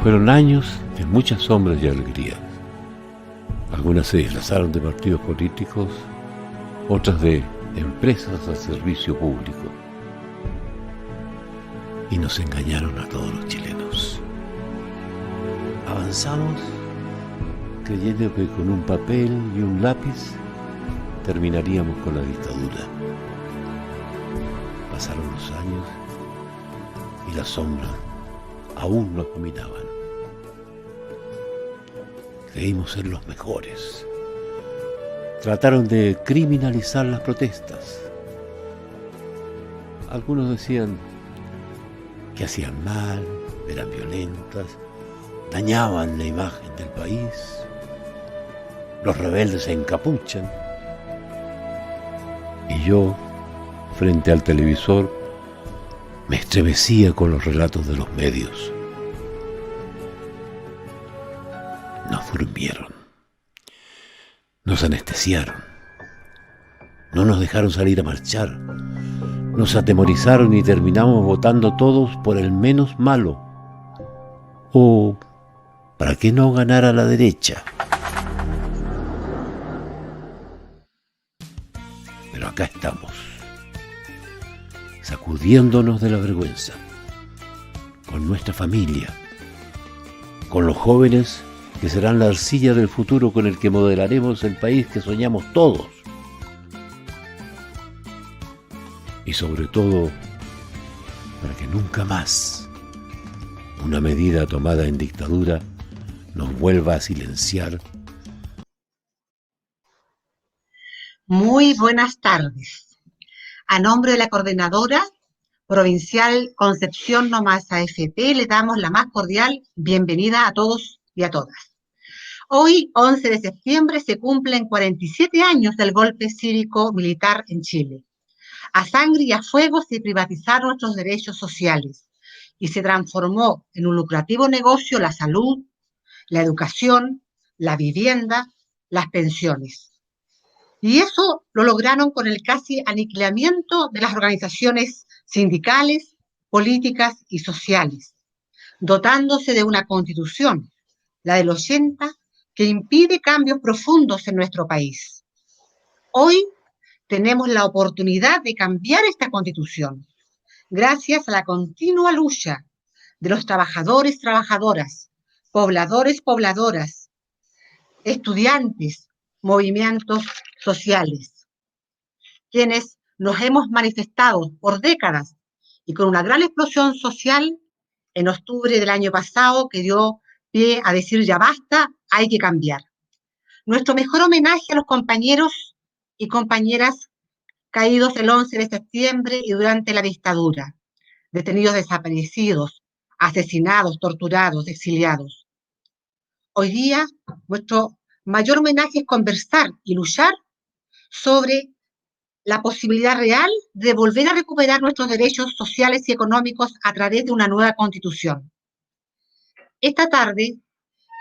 Fueron años de muchas sombras y alegrías. Algunas se disfrazaron de partidos políticos, otras de empresas al servicio público. Y nos engañaron a todos los chilenos. Avanzamos creyendo que con un papel y un lápiz terminaríamos con la dictadura. Pasaron los años y las sombras aún nos dominaban. Creímos ser los mejores. Trataron de criminalizar las protestas. Algunos decían que hacían mal, eran violentas, dañaban la imagen del país. Los rebeldes se encapuchan. Y yo, frente al televisor, me estremecía con los relatos de los medios. Nos durmieron, nos anestesiaron, no nos dejaron salir a marchar, nos atemorizaron y terminamos votando todos por el menos malo, o para que no ganara la derecha. Pero acá estamos, sacudiéndonos de la vergüenza, con nuestra familia, con los jóvenes que serán la arcilla del futuro con el que modelaremos el país que soñamos todos. Y sobre todo, para que nunca más una medida tomada en dictadura nos vuelva a silenciar. Muy buenas tardes. A nombre de la Coordinadora Provincial Concepción No Más AFP, le damos la más cordial bienvenida a todos y a todas. Hoy, 11 de septiembre, se cumplen 47 años del golpe cívico-militar en Chile. A sangre y a fuego se privatizaron nuestros derechos sociales y se transformó en un lucrativo negocio la salud, la educación, la vivienda, las pensiones. Y eso lo lograron con el casi aniquilamiento de las organizaciones sindicales, políticas y sociales, dotándose de una constitución, la del 80, que impide cambios profundos en nuestro país. Hoy tenemos la oportunidad de cambiar esta constitución, gracias a la continua lucha de los trabajadores, trabajadoras, pobladores, pobladoras, estudiantes, movimientos sociales, quienes nos hemos manifestado por décadas y con una gran explosión social en octubre del año pasado que dio pie a decir ya basta, hay que cambiar. Nuestro mejor homenaje a los compañeros y compañeras caídos el 11 de septiembre y durante la dictadura, detenidos desaparecidos, asesinados, torturados, exiliados. Hoy día, nuestro mayor homenaje es conversar y luchar sobre la posibilidad real de volver a recuperar nuestros derechos sociales y económicos a través de una nueva constitución. Esta tarde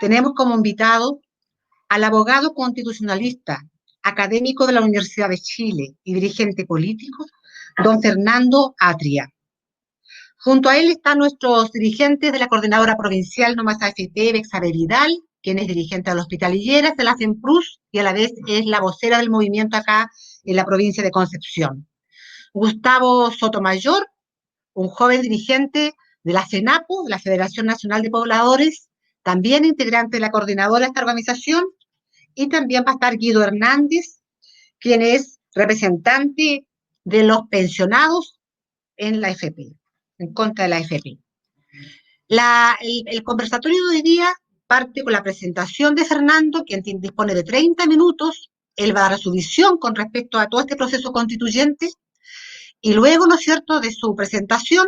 tenemos como invitado al abogado constitucionalista, académico de la Universidad de Chile y dirigente político, don Fernando Atria. Junto a él están nuestros dirigentes de la Coordinadora Provincial No Más AFP, Bexabe Vidal, quien es dirigente de la Hospital Higueras, de la FEMPRUS, y a la vez es la vocera del movimiento acá en la provincia de Concepción. Gustavo Sotomayor, un joven dirigente de la FENAPO, la Federación Nacional de Pobladores, también integrante de la coordinadora de esta organización, y también va a estar Guido Hernández, quien es representante de los pensionados en la FP, en contra de la FP. El conversatorio de hoy día parte con la presentación de Fernando, quien dispone de 30 minutos. Él va a dar su visión con respecto a todo este proceso constituyente y luego, ¿no es cierto?, de su presentación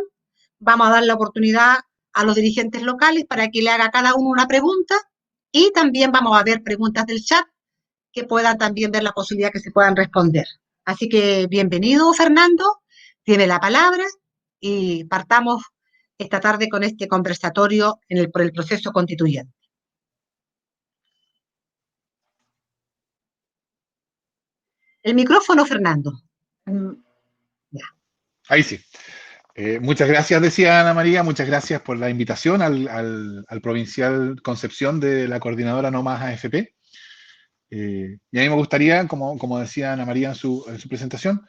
vamos a dar la oportunidad a los dirigentes locales para que le haga a cada uno una pregunta y también vamos a ver preguntas del chat que puedan también ver la posibilidad que se puedan responder. Así que bienvenido, Fernando, tiene la palabra y partamos esta tarde con este conversatorio por el proceso constituyente. El micrófono, Fernando. Ahí sí. Muchas gracias, decía Ana María, muchas gracias por la invitación al Provincial Concepción de la Coordinadora No Más AFP. Y a mí me gustaría, como decía Ana María en su presentación,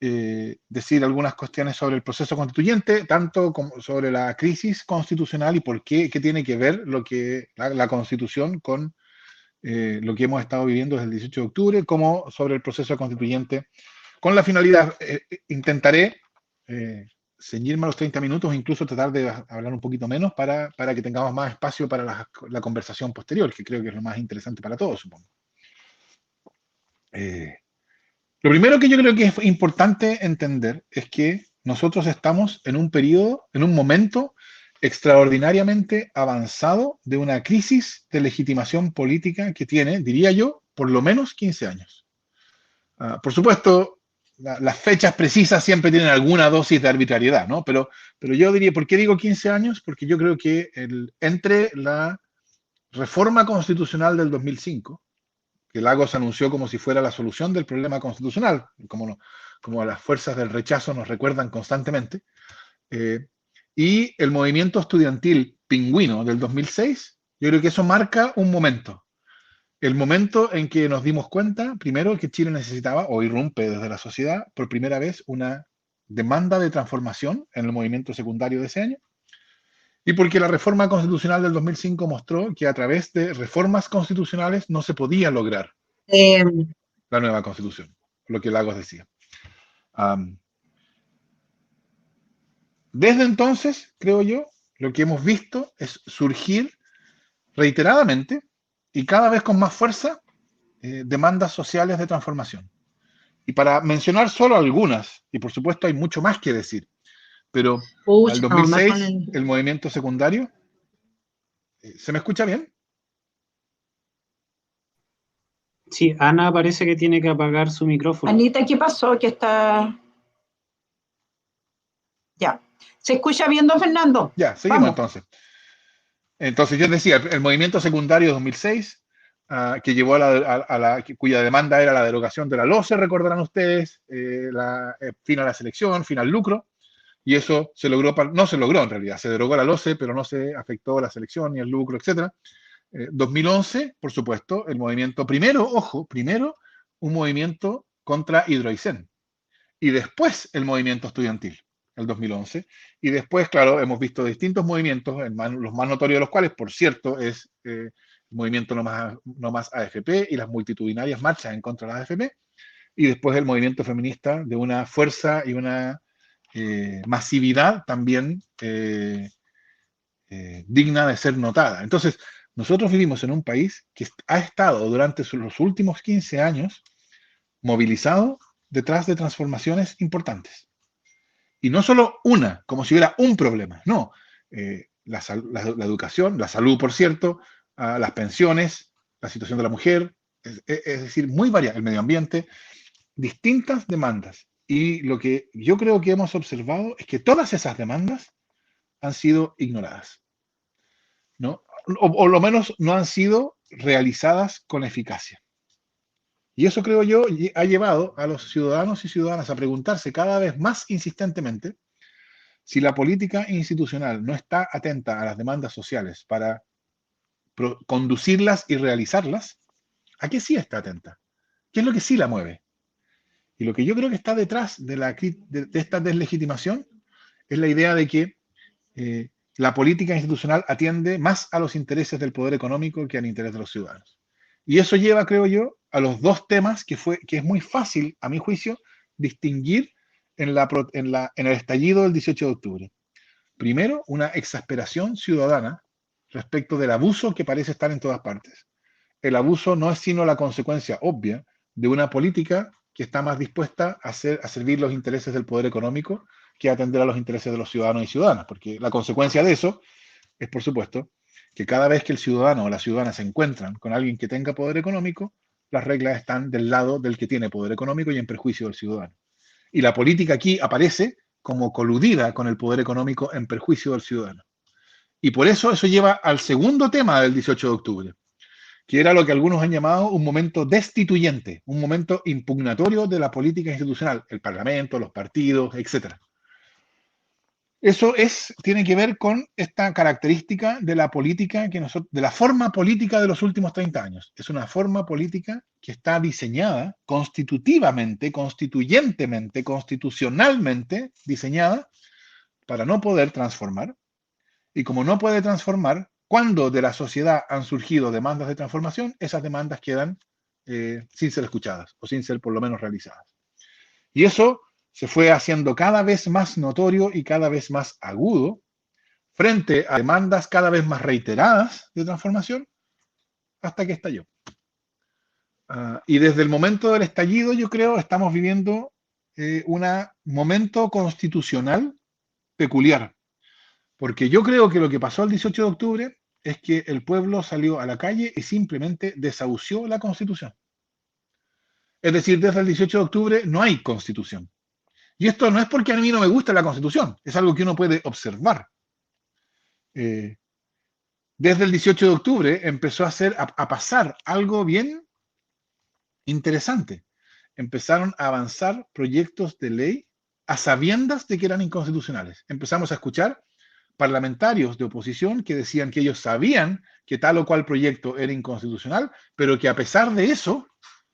decir algunas cuestiones sobre el proceso constituyente, tanto como sobre la crisis constitucional y por qué tiene que ver la Constitución con lo que hemos estado viviendo desde el 18 de octubre, como sobre el proceso constituyente, con la finalidad, intentaré ceñirme a los 30 minutos, incluso tratar de hablar un poquito menos para que tengamos más espacio para la conversación posterior, que creo que es lo más interesante para todos, supongo. Lo primero que yo creo que es importante entender es que nosotros estamos en un periodo, en un momento extraordinariamente avanzado de una crisis de legitimación política que tiene, diría yo, por lo menos 15 años. Por supuesto, las fechas precisas siempre tienen alguna dosis de arbitrariedad, ¿no? Pero yo diría, ¿por qué digo 15 años? Porque yo creo que entre la reforma constitucional del 2005, que Lagos anunció como si fuera la solución del problema constitucional, como las fuerzas del rechazo nos recuerdan constantemente, y el movimiento estudiantil pingüino del 2006, yo creo que eso marca un momento. El momento en que nos dimos cuenta, primero, que Chile necesitaba, o irrumpe desde la sociedad, por primera vez, una demanda de transformación en el movimiento secundario de ese año, y porque la reforma constitucional del 2005 mostró que a través de reformas constitucionales no se podía lograr la nueva constitución, lo que Lagos decía. Desde entonces, creo yo, lo que hemos visto es surgir reiteradamente y cada vez con más fuerza demandas sociales de transformación. Y para mencionar solo algunas, y por supuesto hay mucho más que decir, pero al 2006, el movimiento secundario, ¿se me escucha bien? Sí, Ana parece que tiene que apagar su micrófono. Anita, ¿qué pasó? Que está... Ya. ¿Se escucha bien, don Fernando? Ya, seguimos entonces. Entonces yo decía, el movimiento secundario 2006, que llevó cuya demanda era la derogación de la LOCE, recordarán ustedes, fin a la selección, fin al lucro, y eso se logró, no se logró en realidad, se derogó la LOCE, pero no se afectó la selección ni el lucro, etc. 2011, por supuesto, el movimiento, primero un movimiento contra Hidroaicén, y después el movimiento estudiantil, el 2011, y después, claro, hemos visto distintos movimientos, los más notorios de los cuales, por cierto, es el movimiento no más AFP y las multitudinarias marchas en contra de la AFP, y después el movimiento feminista de una fuerza y una masividad también digna de ser notada. Entonces, nosotros vivimos en un país que ha estado durante los últimos 15 años movilizado detrás de transformaciones importantes. Y no solo una, como si hubiera un problema, no. La educación, la salud, por cierto, las pensiones, la situación de la mujer, es decir, muy variada, el medio ambiente, distintas demandas. Y lo que yo creo que hemos observado es que todas esas demandas han sido ignoradas, ¿no? O lo menos no han sido realizadas con eficacia. Y eso, creo yo, ha llevado a los ciudadanos y ciudadanas a preguntarse cada vez más insistentemente si la política institucional no está atenta a las demandas sociales para conducirlas y realizarlas, ¿a qué sí está atenta? ¿Qué es lo que sí la mueve? Y lo que yo creo que está detrás de esta deslegitimación es la idea de que la política institucional atiende más a los intereses del poder económico que al interés de los ciudadanos. Y eso lleva, creo yo, a los dos temas que es muy fácil, a mi juicio, distinguir en el estallido del 18 de octubre. Primero, una exasperación ciudadana respecto del abuso que parece estar en todas partes. El abuso no es sino la consecuencia obvia de una política que está más dispuesta a servir los intereses del poder económico que a atender a los intereses de los ciudadanos y ciudadanas, porque la consecuencia de eso es, por supuesto, que cada vez que el ciudadano o la ciudadana se encuentran con alguien que tenga poder económico, las reglas están del lado del que tiene poder económico y en perjuicio del ciudadano. Y la política aquí aparece como coludida con el poder económico en perjuicio del ciudadano. Y por eso lleva al segundo tema del 18 de octubre, que era lo que algunos han llamado un momento destituyente, un momento impugnatorio de la política institucional, el Parlamento, los partidos, etc. Eso tiene que ver con esta característica de la política de la forma política de los últimos 30 años. Es una forma política que está diseñada constitutivamente, constituyentemente, constitucionalmente diseñada para no poder transformar. Y como no puede transformar, cuando de la sociedad han surgido demandas de transformación, esas demandas quedan sin ser escuchadas o sin ser por lo menos realizadas. Y eso se fue haciendo cada vez más notorio y cada vez más agudo frente a demandas cada vez más reiteradas de transformación hasta que estalló. Y desde el momento del estallido, yo creo, estamos viviendo un momento constitucional peculiar. Porque yo creo que lo que pasó el 18 de octubre es que el pueblo salió a la calle y simplemente desahució la Constitución. Es decir, desde el 18 de octubre no hay Constitución. Y esto no es porque a mí no me gusta la Constitución, es algo que uno puede observar. Desde el 18 de octubre empezó a pasar algo bien interesante. Empezaron a avanzar proyectos de ley a sabiendas de que eran inconstitucionales. Empezamos a escuchar parlamentarios de oposición que decían que ellos sabían que tal o cual proyecto era inconstitucional, pero que a pesar de eso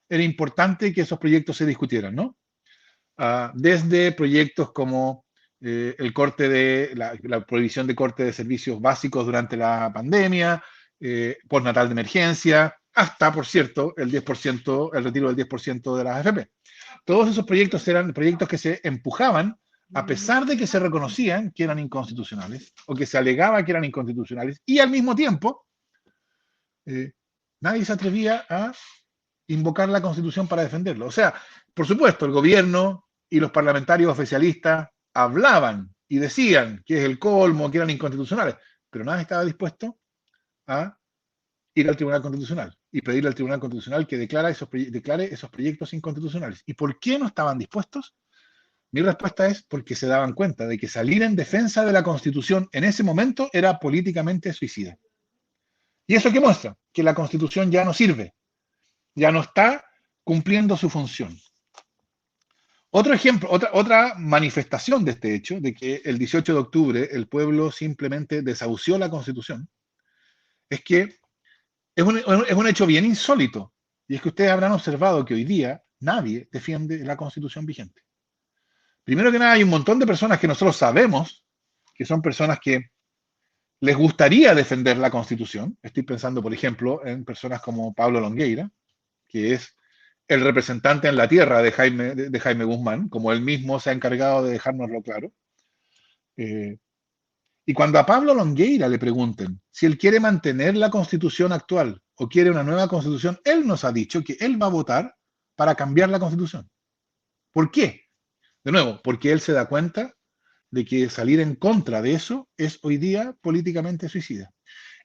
era importante que esos proyectos se discutieran, ¿no? Desde proyectos como el corte de la prohibición de corte de servicios básicos durante la pandemia, postnatal de emergencia, hasta, por cierto, el retiro del 10% de las AFP. Todos esos proyectos eran proyectos que se empujaban a pesar de que se reconocían que eran inconstitucionales o que se alegaba que eran inconstitucionales, y al mismo tiempo nadie se atrevía a invocar la Constitución para defenderlo. O sea, por supuesto, el gobierno y los parlamentarios oficialistas hablaban y decían que es el colmo, que eran inconstitucionales, pero nadie estaba dispuesto a ir al Tribunal Constitucional y pedirle al Tribunal Constitucional que declare esos proyectos inconstitucionales. ¿Y por qué no estaban dispuestos? Mi respuesta es porque se daban cuenta de que salir en defensa de la Constitución en ese momento era políticamente suicida. ¿Y eso qué muestra? Que la Constitución ya no sirve, ya no está cumpliendo su función. Otro ejemplo, otra manifestación de este hecho, de que el 18 de octubre el pueblo simplemente desahució la Constitución, es que es un hecho bien insólito. Y es que ustedes habrán observado que hoy día nadie defiende la Constitución vigente. Primero que nada, hay un montón de personas que nosotros sabemos que son personas que les gustaría defender la Constitución. Estoy pensando, por ejemplo, en personas como Pablo Longueira, que es el representante en la tierra de Jaime Guzmán, como él mismo se ha encargado de dejárnoslo claro. Y cuando a Pablo Longueira le pregunten si él quiere mantener la Constitución actual o quiere una nueva Constitución, él nos ha dicho que él va a votar para cambiar la Constitución. ¿Por qué? De nuevo, porque él se da cuenta de que salir en contra de eso es hoy día políticamente suicida.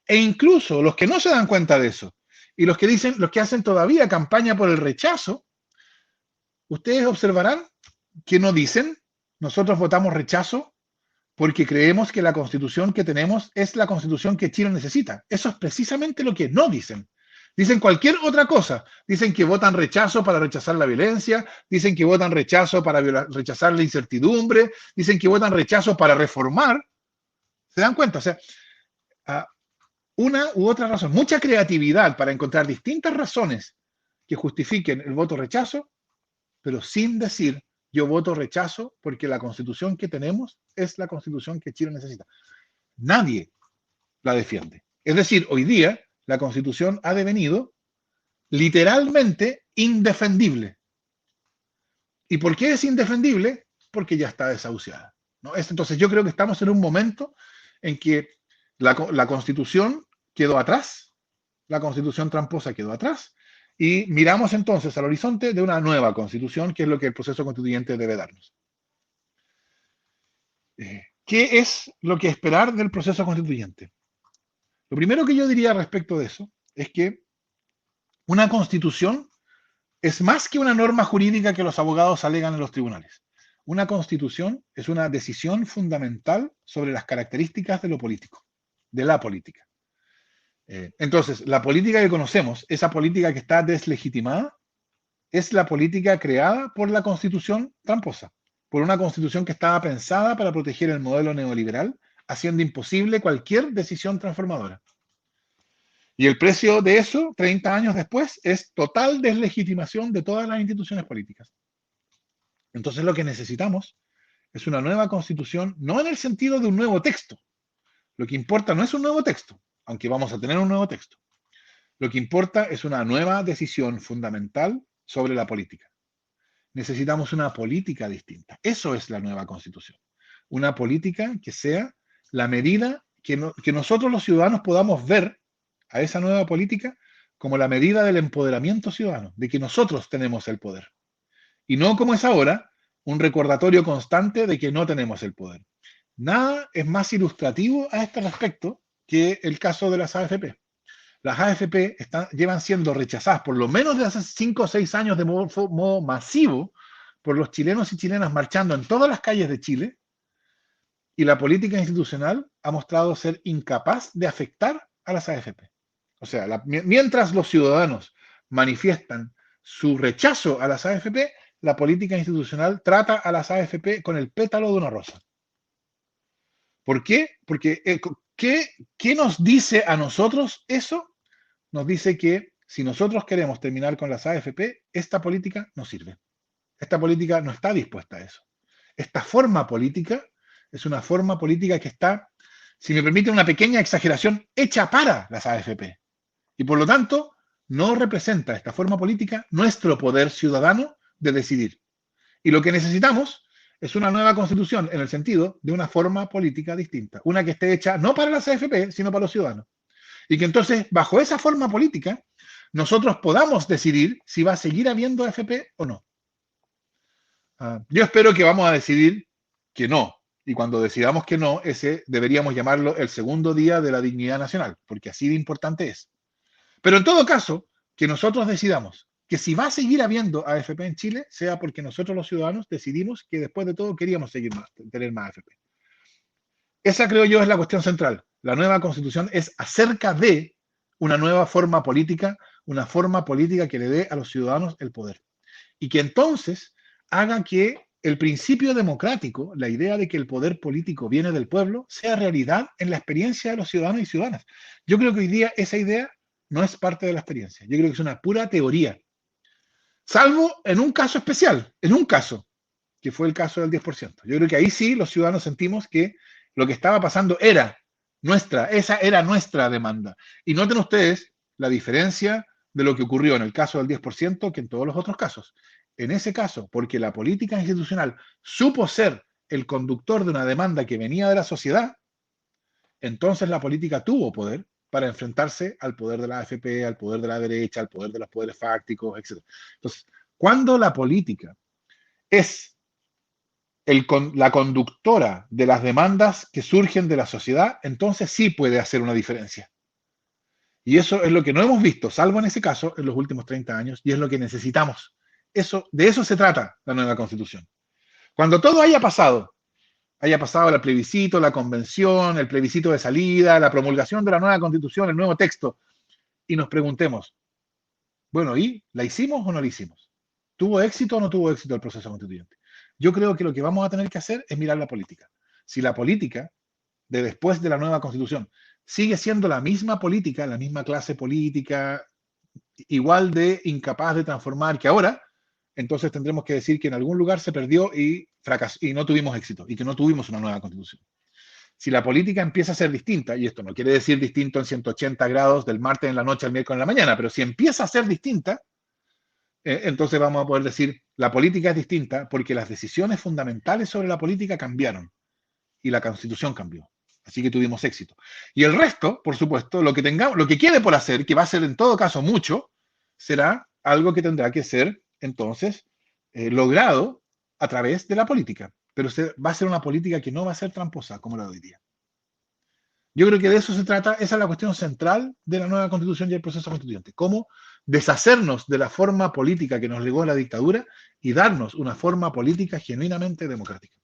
E incluso los que no se dan cuenta de eso y los que hacen todavía campaña por el rechazo, ustedes observarán que no dicen, nosotros votamos rechazo porque creemos que la Constitución que tenemos es la Constitución que Chile necesita. Eso es precisamente lo que no dicen. Dicen cualquier otra cosa. Dicen que votan rechazo para rechazar la violencia, dicen que votan rechazo para rechazar la incertidumbre, dicen que votan rechazo para reformar. ¿Se dan cuenta? O sea, una u otra razón, mucha creatividad para encontrar distintas razones que justifiquen el voto rechazo, pero sin decir yo voto rechazo porque la Constitución que tenemos es la Constitución que Chile necesita. Nadie la defiende. Es decir, hoy día la Constitución ha devenido literalmente indefendible. ¿Y por qué es indefendible? Porque ya está desahuciada, ¿no? Entonces yo creo que estamos en un momento en que la Constitución quedó atrás, la Constitución tramposa quedó atrás, y miramos entonces al horizonte de una nueva Constitución, que es lo que el proceso constituyente debe darnos. ¿Qué es lo que esperar del proceso constituyente? Lo primero que yo diría respecto de eso es que una Constitución es más que una norma jurídica que los abogados alegan en los tribunales. Una Constitución es una decisión fundamental sobre las características de lo político, de la política. Entonces, la política que conocemos, esa política que está deslegitimada, es la política creada por la Constitución tramposa. por una constitución que estaba pensada para proteger el modelo neoliberal, haciendo imposible cualquier decisión transformadora. Y el precio de eso, 30 años después, es total deslegitimación de todas las instituciones políticas. Entonces lo que necesitamos es una nueva constitución, no en el sentido de un nuevo texto. Lo que importa no es un nuevo texto, aunque vamos a tener un nuevo texto. Lo que importa es una nueva decisión fundamental sobre la política. Necesitamos una política distinta. Eso es la nueva constitución. Una política que sea la medida que nosotros los ciudadanos podamos ver a esa nueva política como la medida del empoderamiento ciudadano, de que nosotros tenemos el poder. Y no como es ahora, un recordatorio constante de que no tenemos el poder. Nada es más ilustrativo a este respecto que el caso de las AFP. Las AFP llevan siendo rechazadas por lo menos de hace 5 o 6 años de modo masivo por los chilenos y chilenas marchando en todas las calles de Chile, y la política institucional ha mostrado ser incapaz de afectar a las AFP. O sea, mientras los ciudadanos manifiestan su rechazo a las AFP, la política institucional trata a las AFP con el pétalo de una rosa. ¿Por qué? Porque ¿qué nos dice a nosotros eso? Nos dice que si nosotros queremos terminar con las AFP, esta política no sirve. Esta política no está dispuesta a eso. Esta forma política es una forma política que está, si me permite una pequeña exageración, hecha para las AFP. Y por lo tanto, no representa esta forma política nuestro poder ciudadano de decidir. Y lo que necesitamos es una nueva constitución en el sentido de una forma política distinta. Una que esté hecha no para las AFP, sino para los ciudadanos. Y que entonces, bajo esa forma política, nosotros podamos decidir si va a seguir habiendo AFP o no. Yo espero que vamos a decidir que no. Y cuando decidamos que no, ese deberíamos llamarlo el segundo día de la dignidad nacional, porque así de importante es. Pero en todo caso, que nosotros decidamos que si va a seguir habiendo AFP en Chile, sea porque nosotros los ciudadanos decidimos que después de todo queríamos tener más AFP. Esa, creo yo, es la cuestión central. La nueva constitución es acerca de una nueva forma política, una forma política que le dé a los ciudadanos el poder. Y que entonces haga que el principio democrático, la idea de que el poder político viene del pueblo, sea realidad en la experiencia de los ciudadanos y ciudadanas. Yo creo que hoy día esa idea no es parte de la experiencia. Yo creo que es una pura teoría. Salvo en un caso especial, en un caso, que fue el caso del 10%. Yo creo que ahí sí los ciudadanos sentimos que lo que estaba pasando esa era nuestra demanda. Y noten ustedes la diferencia de lo que ocurrió en el caso del 10% que en todos los otros casos. En ese caso, porque la política institucional supo ser el conductor de una demanda que venía de la sociedad, entonces la política tuvo poder para enfrentarse al poder de la AFP, al poder de la derecha, al poder de los poderes fácticos, etc. Entonces, cuando la política es la conductora de las demandas que surgen de la sociedad, entonces sí puede hacer una diferencia. Y eso es lo que no hemos visto, salvo en ese caso, en los últimos 30 años, y es lo que necesitamos. De eso se trata la nueva Constitución. Cuando todo haya pasado el plebiscito, la convención, el plebiscito de salida, la promulgación de la nueva Constitución, el nuevo texto, y nos preguntemos, bueno, ¿y la hicimos o no la hicimos? ¿Tuvo éxito o no tuvo éxito el proceso constituyente? Yo creo que lo que vamos a tener que hacer es mirar la política. Si la política de después de la nueva Constitución sigue siendo la misma política, la misma clase política, igual de incapaz de transformar que ahora, entonces tendremos que decir que en algún lugar se perdió y fracasó y no tuvimos éxito y que no tuvimos una nueva Constitución. Si la política empieza a ser distinta, y esto no quiere decir distinto en 180 grados del martes en la noche al miércoles en la mañana, pero si empieza a ser distinta, entonces vamos a poder decir la política es distinta porque las decisiones fundamentales sobre la política cambiaron y la Constitución cambió. Así que tuvimos éxito. Y el resto, por supuesto, lo que quede por hacer, que va a ser en todo caso mucho, será algo que tendrá que ser entonces logrado a través de la política. Pero va a ser una política que no va a ser tramposa como la de hoy día. Yo creo que de eso se trata, esa es la cuestión central de la nueva Constitución y el proceso constituyente. Cómo deshacernos de la forma política que nos legó la dictadura y darnos una forma política genuinamente democrática.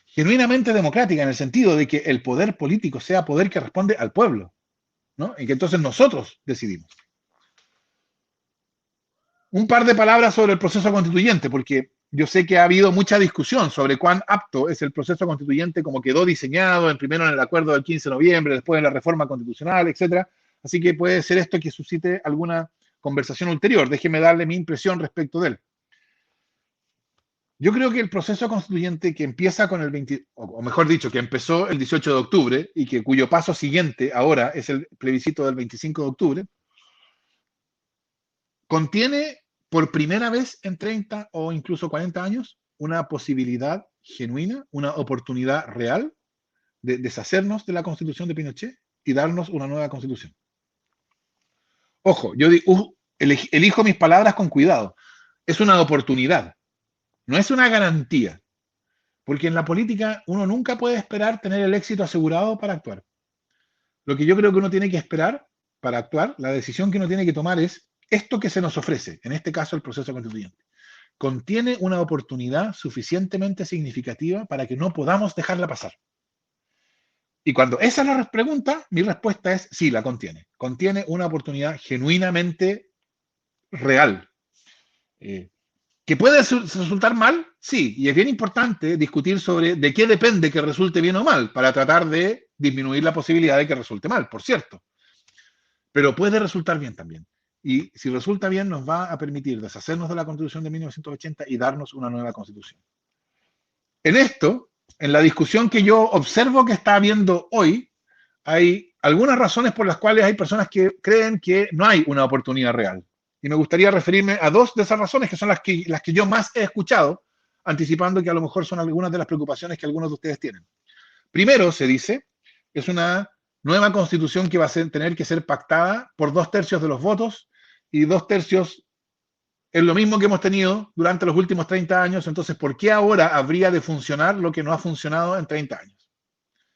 Genuinamente democrática en el sentido de que el poder político sea poder que responde al pueblo, ¿no? Y que entonces nosotros decidimos. Un par de palabras sobre el proceso constituyente, porque yo sé que ha habido mucha discusión sobre cuán apto es el proceso constituyente como quedó diseñado, primero en el acuerdo del 15 de noviembre, después en la reforma constitucional, etc. Así que puede ser esto que suscite alguna conversación ulterior. Déjeme darle mi impresión respecto de él. Yo creo que el proceso constituyente que empieza con el 20, o mejor dicho, que empezó el 18 de octubre y que cuyo paso siguiente ahora es el plebiscito del 25 de octubre, contiene por primera vez en 30 o incluso 40 años una posibilidad genuina, una oportunidad real de deshacernos de la constitución de Pinochet y darnos una nueva constitución. Ojo, yo elijo mis palabras con cuidado. Es una oportunidad, no es una garantía, porque en la política uno nunca puede esperar tener el éxito asegurado para actuar. Lo que yo creo que uno tiene que esperar para actuar, la decisión que uno tiene que tomar es esto que se nos ofrece, en este caso el proceso constituyente, contiene una oportunidad suficientemente significativa para que no podamos dejarla pasar. Y cuando esa es la pregunta, mi respuesta es sí, la contiene. Contiene una oportunidad genuinamente real. ¿Que puede resultar mal? Sí, y es bien importante discutir sobre de qué depende que resulte bien o mal, para tratar de disminuir la posibilidad de que resulte mal, por cierto. Pero puede resultar bien también. Y si resulta bien, nos va a permitir deshacernos de la Constitución de 1980 y darnos una nueva Constitución. En esto, en la discusión que yo observo que está habiendo hoy, hay algunas razones por las cuales hay personas que creen que no hay una oportunidad real. Y me gustaría referirme a dos de esas razones, que son las que yo más he escuchado, anticipando que a lo mejor son algunas de las preocupaciones que algunos de ustedes tienen. Primero, se dice, es una nueva constitución que va a tener que ser pactada por 2/3 de los votos, y 2/3 es lo mismo que hemos tenido durante los últimos 30 años, entonces, ¿por qué ahora habría de funcionar lo que no ha funcionado en 30 años?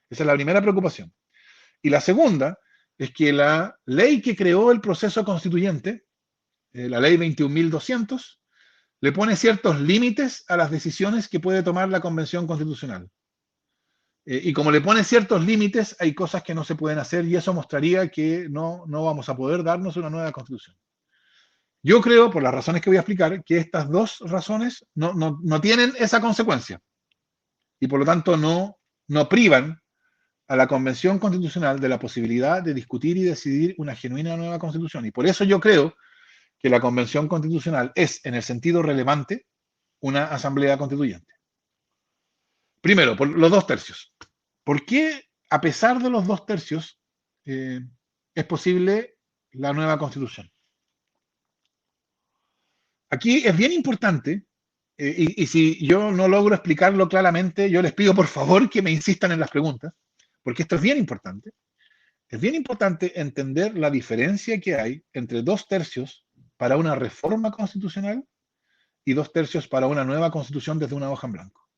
Esa es la primera preocupación. Y la segunda es que la ley que creó el proceso constituyente, la ley 21.200, le pone ciertos límites a las decisiones que puede tomar la Convención Constitucional. Y como le pone ciertos límites, hay cosas que no se pueden hacer y eso mostraría que no vamos a poder darnos una nueva Constitución. Yo creo, por las razones que voy a explicar, que estas dos razones no tienen esa consecuencia y por lo tanto no privan a la Convención Constitucional de la posibilidad de discutir y decidir una genuina nueva Constitución. Y por eso yo creo que la Convención Constitucional es, en el sentido relevante, una asamblea constituyente. Primero, por los 2/3. ¿Por qué, a pesar de los 2/3, es posible la nueva Constitución? Aquí es bien importante, y si yo no logro explicarlo claramente, yo les pido por favor que me insistan en las preguntas, porque esto es bien importante. Es bien importante entender la diferencia que hay entre 2/3 para una reforma constitucional y 2/3 para una nueva constitución desde una hoja en blanco.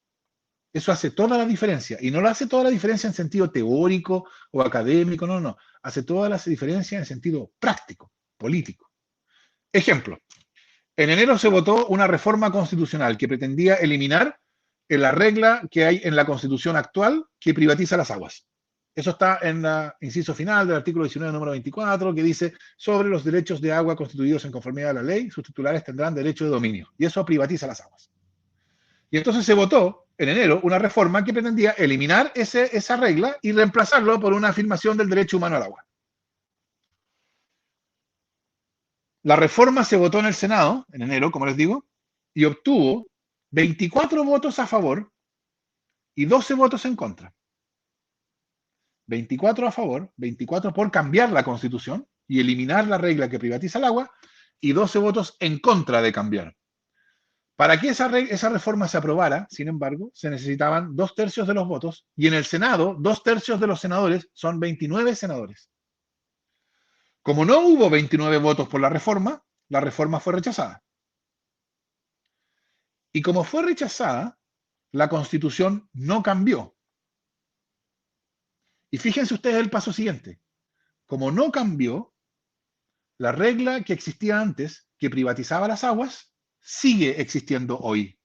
Eso hace toda la diferencia, y no lo hace toda la diferencia en sentido teórico o académico, no. Hace toda la diferencia en sentido práctico, político. Ejemplo. En enero se votó una reforma constitucional que pretendía eliminar la regla que hay en la Constitución actual que privatiza las aguas. Eso está en el inciso final del artículo 19, número 24, que dice: sobre los derechos de agua constituidos en conformidad a la ley, sus titulares tendrán derecho de dominio. Y eso privatiza las aguas. Y entonces se votó en enero una reforma que pretendía eliminar esa regla y reemplazarlo por una afirmación del derecho humano al agua. La reforma se votó en el Senado, en enero, como les digo, y obtuvo 24 votos a favor y 12 votos en contra. 24 a favor, 24 por cambiar la Constitución y eliminar la regla que privatiza el agua, y 12 votos en contra de cambiar. Para que esa reforma se aprobara, sin embargo, se necesitaban 2/3 de los votos, y en el Senado, 2/3 de los senadores son 29 senadores. Como no hubo 29 votos por la reforma fue rechazada. Y como fue rechazada, la Constitución no cambió. Y fíjense ustedes el paso siguiente. Como no cambió, la regla que existía antes, que privatizaba las aguas, sigue existiendo hoy.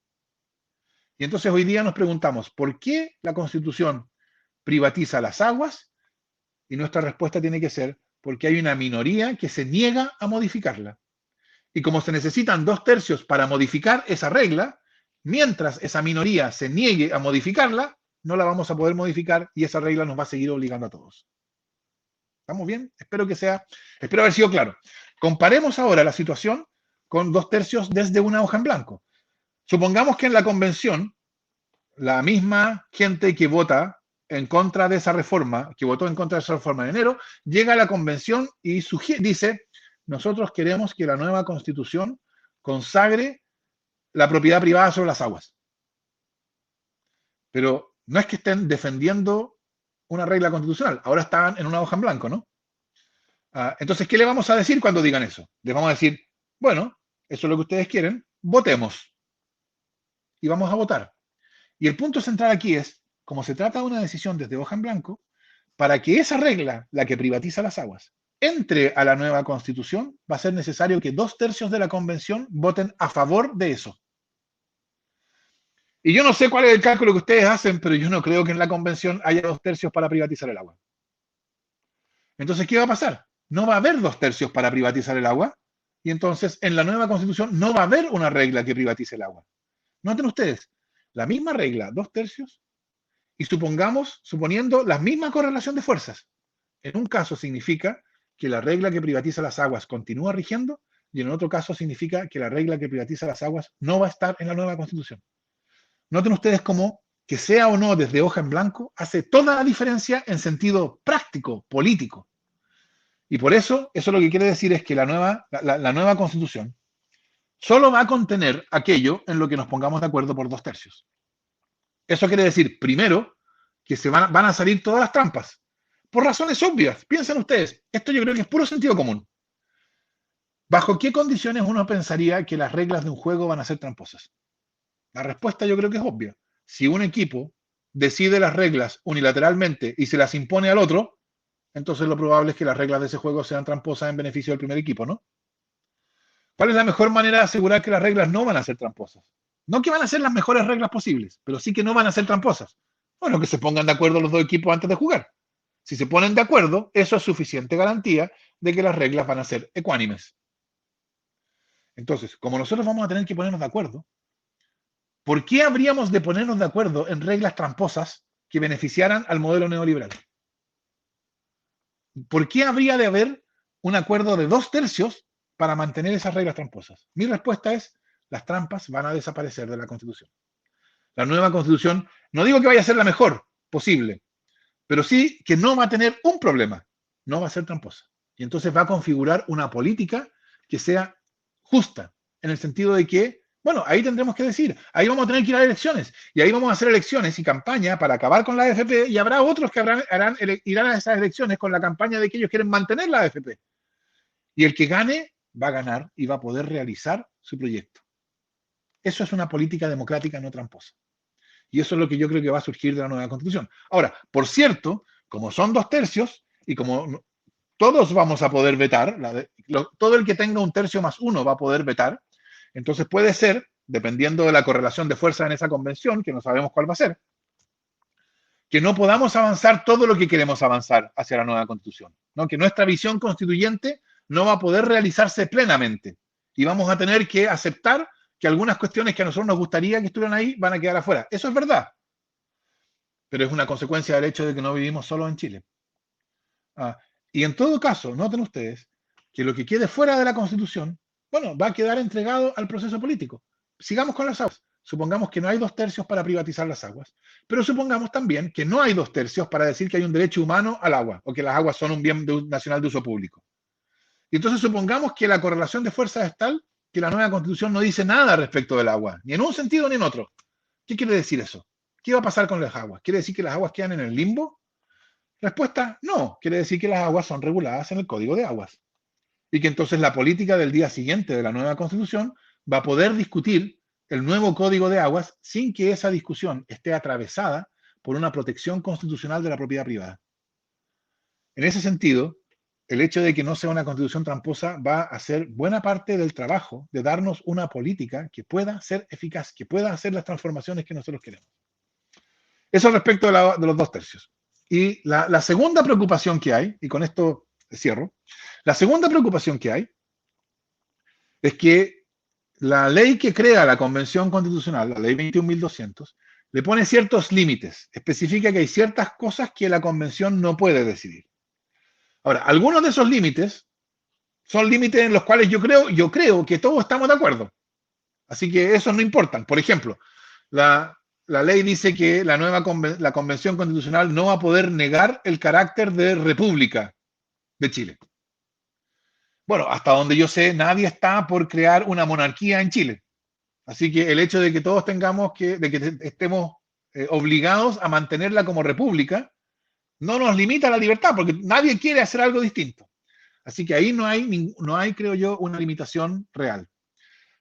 Y entonces hoy día nos preguntamos, ¿por qué la Constitución privatiza las aguas? Y nuestra respuesta tiene que ser: porque hay una minoría que se niega a modificarla. Y como se necesitan 2/3 para modificar esa regla, mientras esa minoría se niegue a modificarla, no la vamos a poder modificar y esa regla nos va a seguir obligando a todos. ¿Estamos bien? Espero haber sido claro. Comparemos ahora la situación con 2/3 desde una hoja en blanco. Supongamos que en la convención, la misma gente que vota en contra de esa reforma, que votó en contra de esa reforma en enero, llega a la convención y dice, nosotros queremos que la nueva constitución consagre la propiedad privada sobre las aguas. Pero no es que estén defendiendo una regla constitucional, ahora están en una hoja en blanco, ¿no? Entonces, ¿qué le vamos a decir cuando digan eso? Les vamos a decir, bueno, eso es lo que ustedes quieren, votemos. Y vamos a votar. Y el punto central aquí es, como se trata de una decisión desde hoja en blanco, para que esa regla, la que privatiza las aguas, entre a la nueva constitución, va a ser necesario que 2/3 de la convención voten a favor de eso. Y yo no sé cuál es el cálculo que ustedes hacen, pero yo no creo que en la convención haya 2/3 para privatizar el agua. Entonces, ¿qué va a pasar? No va a haber 2/3 para privatizar el agua, y entonces en la nueva constitución no va a haber una regla que privatice el agua. Noten ustedes, la misma regla, 2/3, y suponiendo la misma correlación de fuerzas. En un caso significa que la regla que privatiza las aguas continúa rigiendo, y en otro caso significa que la regla que privatiza las aguas no va a estar en la nueva constitución. Noten ustedes cómo que sea o no desde hoja en blanco hace toda la diferencia en sentido práctico, político. Y por eso lo que quiere decir es que la nueva constitución solo va a contener aquello en lo que nos pongamos de acuerdo por 2/3. Eso quiere decir, primero, que van a salir todas las trampas. Por razones obvias. Piensen ustedes, esto yo creo que es puro sentido común. ¿Bajo qué condiciones uno pensaría que las reglas de un juego van a ser tramposas? La respuesta yo creo que es obvia. Si un equipo decide las reglas unilateralmente y se las impone al otro, entonces lo probable es que las reglas de ese juego sean tramposas en beneficio del primer equipo, ¿no? ¿Cuál es la mejor manera de asegurar que las reglas no van a ser tramposas? No que van a ser las mejores reglas posibles, pero sí que no van a ser tramposas. Bueno, que se pongan de acuerdo los dos equipos antes de jugar. Si se ponen de acuerdo, eso es suficiente garantía de que las reglas van a ser ecuánimes. Entonces, como nosotros vamos a tener que ponernos de acuerdo, ¿por qué habríamos de ponernos de acuerdo en reglas tramposas que beneficiaran al modelo neoliberal? ¿Por qué habría de haber un acuerdo de 2/3 para mantener esas reglas tramposas? Mi respuesta es, las trampas van a desaparecer de la Constitución. La nueva Constitución, no digo que vaya a ser la mejor posible, pero sí que no va a tener un problema, no va a ser tramposa. Y entonces va a configurar una política que sea justa, en el sentido de que, bueno, ahí tendremos que decir, ahí vamos a tener que ir a elecciones, y ahí vamos a hacer elecciones y campaña para acabar con la AFP, y habrá otros que irán a esas elecciones con la campaña de que ellos quieren mantener la AFP. Y el que gane, va a ganar y va a poder realizar su proyecto. Eso es una política democrática no tramposa. Y eso es lo que yo creo que va a surgir de la nueva Constitución. Ahora, por cierto, como son 2/3 y como todos vamos a poder vetar, todo el que tenga 1/3 más 1 va a poder vetar, entonces puede ser, dependiendo de la correlación de fuerzas en esa convención, que no sabemos cuál va a ser, que no podamos avanzar todo lo que queremos avanzar hacia la nueva Constitución, ¿no? Que nuestra visión constituyente no va a poder realizarse plenamente y vamos a tener que aceptar que algunas cuestiones que a nosotros nos gustaría que estuvieran ahí van a quedar afuera. Eso es verdad, pero es una consecuencia del hecho de que no vivimos solo en Chile. Y en todo caso, noten ustedes que lo que quede fuera de la Constitución, bueno, va a quedar entregado al proceso político. Sigamos con las aguas. Supongamos que no hay 2/3 para privatizar las aguas, pero supongamos también que no hay 2/3 para decir que hay un derecho humano al agua o que las aguas son un bien nacional de uso público. Y entonces supongamos que la correlación de fuerzas es tal que la nueva Constitución no dice nada respecto del agua, ni en un sentido ni en otro. ¿Qué quiere decir eso? ¿Qué va a pasar con las aguas? ¿Quiere decir que las aguas quedan en el limbo? Respuesta, no. Quiere decir que las aguas son reguladas en el Código de Aguas. Y que entonces la política del día siguiente de la nueva Constitución va a poder discutir el nuevo Código de Aguas sin que esa discusión esté atravesada por una protección constitucional de la propiedad privada. En ese sentido, el hecho de que no sea una constitución tramposa va a hacer buena parte del trabajo de darnos una política que pueda ser eficaz, que pueda hacer las transformaciones que nosotros queremos. Eso respecto de los 2/3. Y la segunda preocupación que hay, y con esto cierro, la segunda preocupación que hay es que la ley que crea la Convención Constitucional, la ley 21.200, le pone ciertos límites, especifica que hay ciertas cosas que la Convención no puede decidir. Ahora, algunos de esos límites son límites en los cuales yo creo que todos estamos de acuerdo. Así que esos no importan. Por ejemplo, la ley dice que la Convención Constitucional no va a poder negar el carácter de república de Chile. Bueno, hasta donde yo sé, nadie está por crear una monarquía en Chile. Así que el hecho de que todos estemos obligados a mantenerla como república, no nos limita la libertad, porque nadie quiere hacer algo distinto. Así que ahí no hay, creo yo, una limitación real.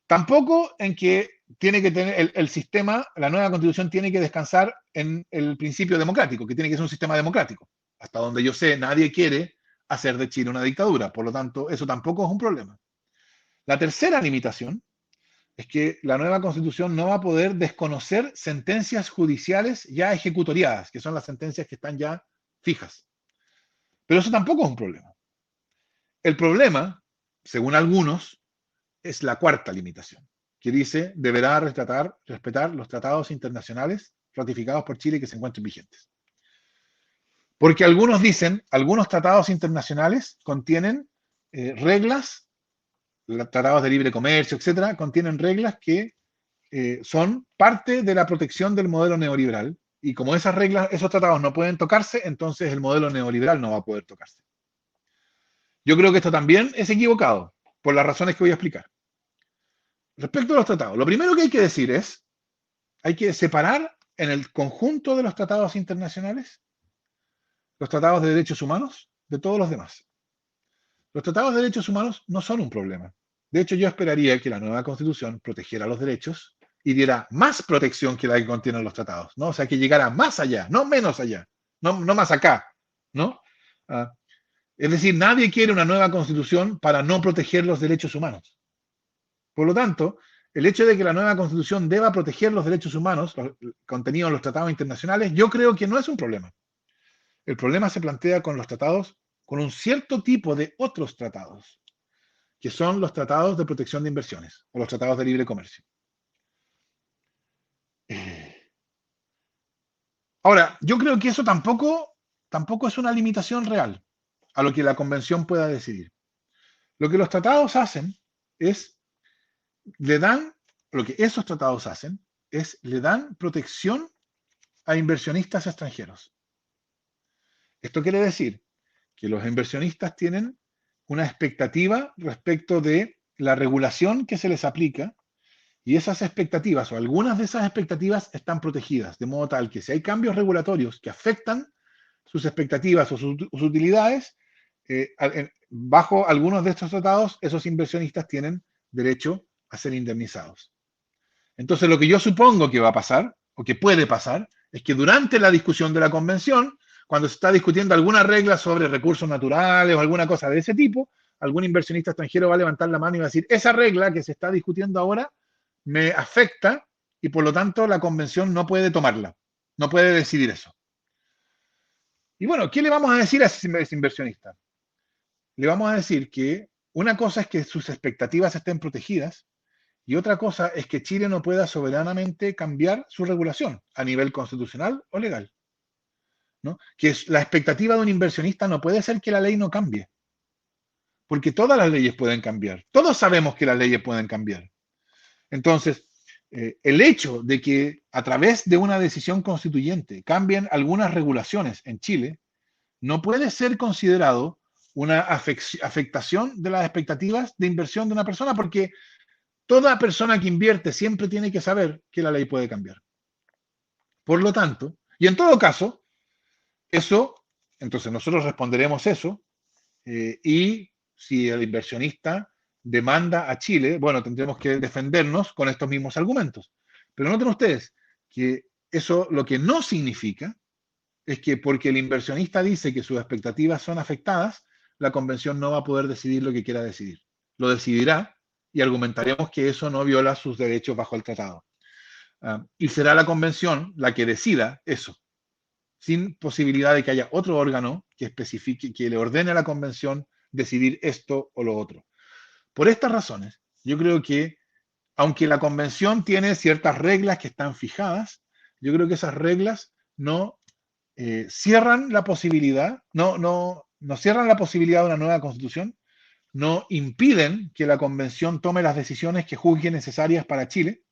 Tampoco en que tiene que tener el sistema, la nueva constitución tiene que descansar en el principio democrático, que tiene que ser un sistema democrático. Hasta donde yo sé, nadie quiere hacer de Chile una dictadura. Por lo tanto, eso tampoco es un problema. La tercera limitación es que la nueva constitución no va a poder desconocer sentencias judiciales ya ejecutoriadas, que son las sentencias que están ya fijas. Pero eso tampoco es un problema. El problema, según algunos, es la cuarta limitación, que dice deberá respetar los tratados internacionales ratificados por Chile que se encuentren vigentes. Porque algunos dicen, algunos tratados internacionales contienen reglas, los tratados de libre comercio, etcétera, contienen reglas que son parte de la protección del modelo neoliberal. Y como esas reglas, esos tratados no pueden tocarse, entonces el modelo neoliberal no va a poder tocarse. Yo creo que esto también es equivocado, por las razones que voy a explicar. Respecto a los tratados, lo primero que hay que decir es, hay que separar en el conjunto de los tratados internacionales los tratados de derechos humanos de todos los demás. Los tratados de derechos humanos no son un problema. De hecho, yo esperaría que la nueva Constitución protegiera los derechos y diera más protección que la que contienen los tratados, ¿no? O sea, que llegara más allá, no menos allá, no más acá, ¿no? Es decir, nadie quiere una nueva Constitución para no proteger los derechos humanos. Por lo tanto, el hecho de que la nueva Constitución deba proteger los derechos humanos, contenidos en los tratados internacionales, yo creo que no es un problema. El problema se plantea con los tratados, con un cierto tipo de otros tratados, que son los tratados de protección de inversiones o los tratados de libre comercio. Ahora, yo creo que eso tampoco es una limitación real a lo que la convención pueda decidir. Lo que los tratados hacen es, le dan protección a inversionistas extranjeros. Esto quiere decir que los inversionistas tienen una expectativa respecto de la regulación que se les aplica y esas expectativas o algunas de esas expectativas están protegidas, de modo tal que si hay cambios regulatorios que afectan sus expectativas o sus utilidades, bajo algunos de estos tratados, esos inversionistas tienen derecho a ser indemnizados. Entonces, lo que yo supongo que va a pasar, o que puede pasar, es que durante la discusión de la convención, cuando se está discutiendo alguna regla sobre recursos naturales o alguna cosa de ese tipo, algún inversionista extranjero va a levantar la mano y va a decir, esa regla que se está discutiendo ahora me afecta y por lo tanto la convención no puede tomarla, no puede decidir eso. Y bueno, ¿qué le vamos a decir a ese inversionista? Le vamos a decir que una cosa es que sus expectativas estén protegidas y otra cosa es que Chile no pueda soberanamente cambiar su regulación a nivel constitucional o legal, ¿no? Que la expectativa de un inversionista no puede ser que la ley no cambie, porque todas las leyes pueden cambiar. Todos sabemos que las leyes pueden cambiar. Entonces, el hecho de que a través de una decisión constituyente cambien algunas regulaciones en Chile no puede ser considerado una afectación de las expectativas de inversión de una persona, porque toda persona que invierte siempre tiene que saber que la ley puede cambiar. Por lo tanto, y en todo caso, entonces nosotros responderemos eso, y si el inversionista demanda a Chile, bueno, tendremos que defendernos con estos mismos argumentos. Pero noten ustedes que eso lo que no significa es que porque el inversionista dice que sus expectativas son afectadas, la convención no va a poder decidir lo que quiera decidir. Lo decidirá y argumentaremos que eso no viola sus derechos bajo el tratado. Y será la convención la que decida eso, sin posibilidad de que haya otro órgano que especifique, que le ordene a la convención decidir esto o lo otro. Por estas razones, yo creo que aunque la convención tiene ciertas reglas que están fijadas, yo creo que esas reglas no cierran la posibilidad, no cierran la posibilidad de una nueva constitución, no impiden que la convención tome las decisiones que juzgue necesarias para Chile.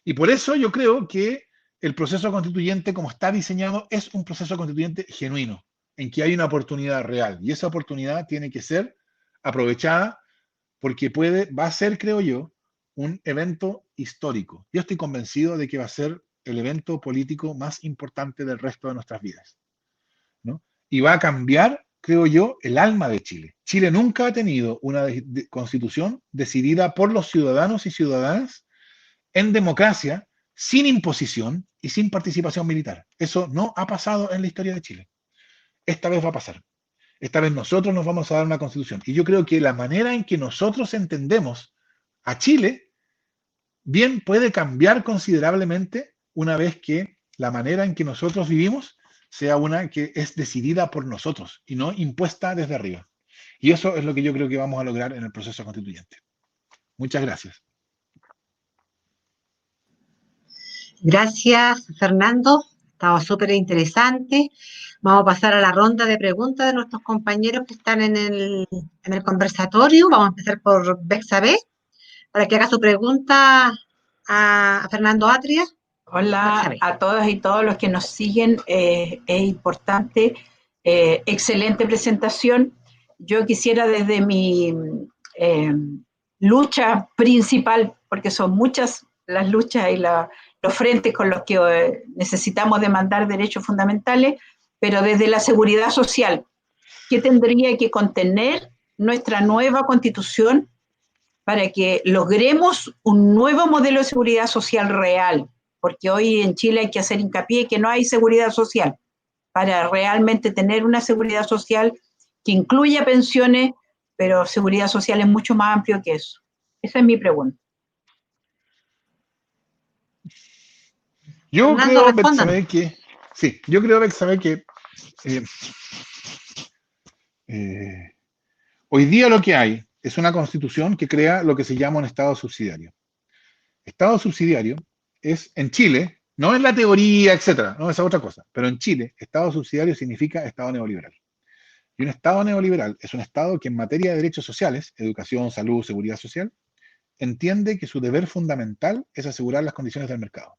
Y por eso yo creo que el proceso constituyente, como está diseñado, es un proceso constituyente genuino, en que hay una oportunidad real. Y esa oportunidad tiene que ser aprovechada porque va a ser, creo yo, un evento histórico. Yo estoy convencido de que va a ser el evento político más importante del resto de nuestras vidas, ¿no? Y va a cambiar, creo yo, el alma de Chile. Chile nunca ha tenido una constitución decidida por los ciudadanos y ciudadanas en democracia, sin imposición y sin participación militar. Eso no ha pasado en la historia de Chile. Esta vez va a pasar. Esta vez nosotros nos vamos a dar una constitución. Y yo creo que la manera en que nosotros entendemos a Chile, bien puede cambiar considerablemente una vez que la manera en que nosotros vivimos sea una que es decidida por nosotros y no impuesta desde arriba. Y eso es lo que yo creo que vamos a lograr en el proceso constituyente. Muchas gracias. Gracias, Fernando. Estaba súper interesante. Vamos a pasar a la ronda de preguntas de nuestros compañeros que están en el conversatorio. Vamos a empezar por Bexabe, para que haga su pregunta a Fernando Atria. Hola Bexabe. a todas y todos los que nos siguen. Es importante. Excelente presentación. Yo quisiera desde mi lucha principal, porque son muchas las luchas y los frentes con los que necesitamos demandar derechos fundamentales, pero desde la seguridad social, ¿qué tendría que contener nuestra nueva constitución para que logremos un nuevo modelo de seguridad social real? Porque hoy en Chile hay que hacer hincapié que no hay seguridad social, para realmente tener una seguridad social que incluya pensiones, pero seguridad social es mucho más amplio que eso. Esa es mi pregunta. Yo Fernando, creo, respóndanos. Betsabe, que sí, yo creo, Betsabe, que hoy día lo que hay es una constitución que crea lo que se llama un Estado subsidiario. Estado subsidiario es en Chile, no en la teoría, etcétera, no, esa es otra cosa, pero en Chile, Estado subsidiario significa Estado neoliberal. Y un Estado neoliberal es un Estado que en materia de derechos sociales, educación, salud, seguridad social, entiende que su deber fundamental es asegurar las condiciones del mercado.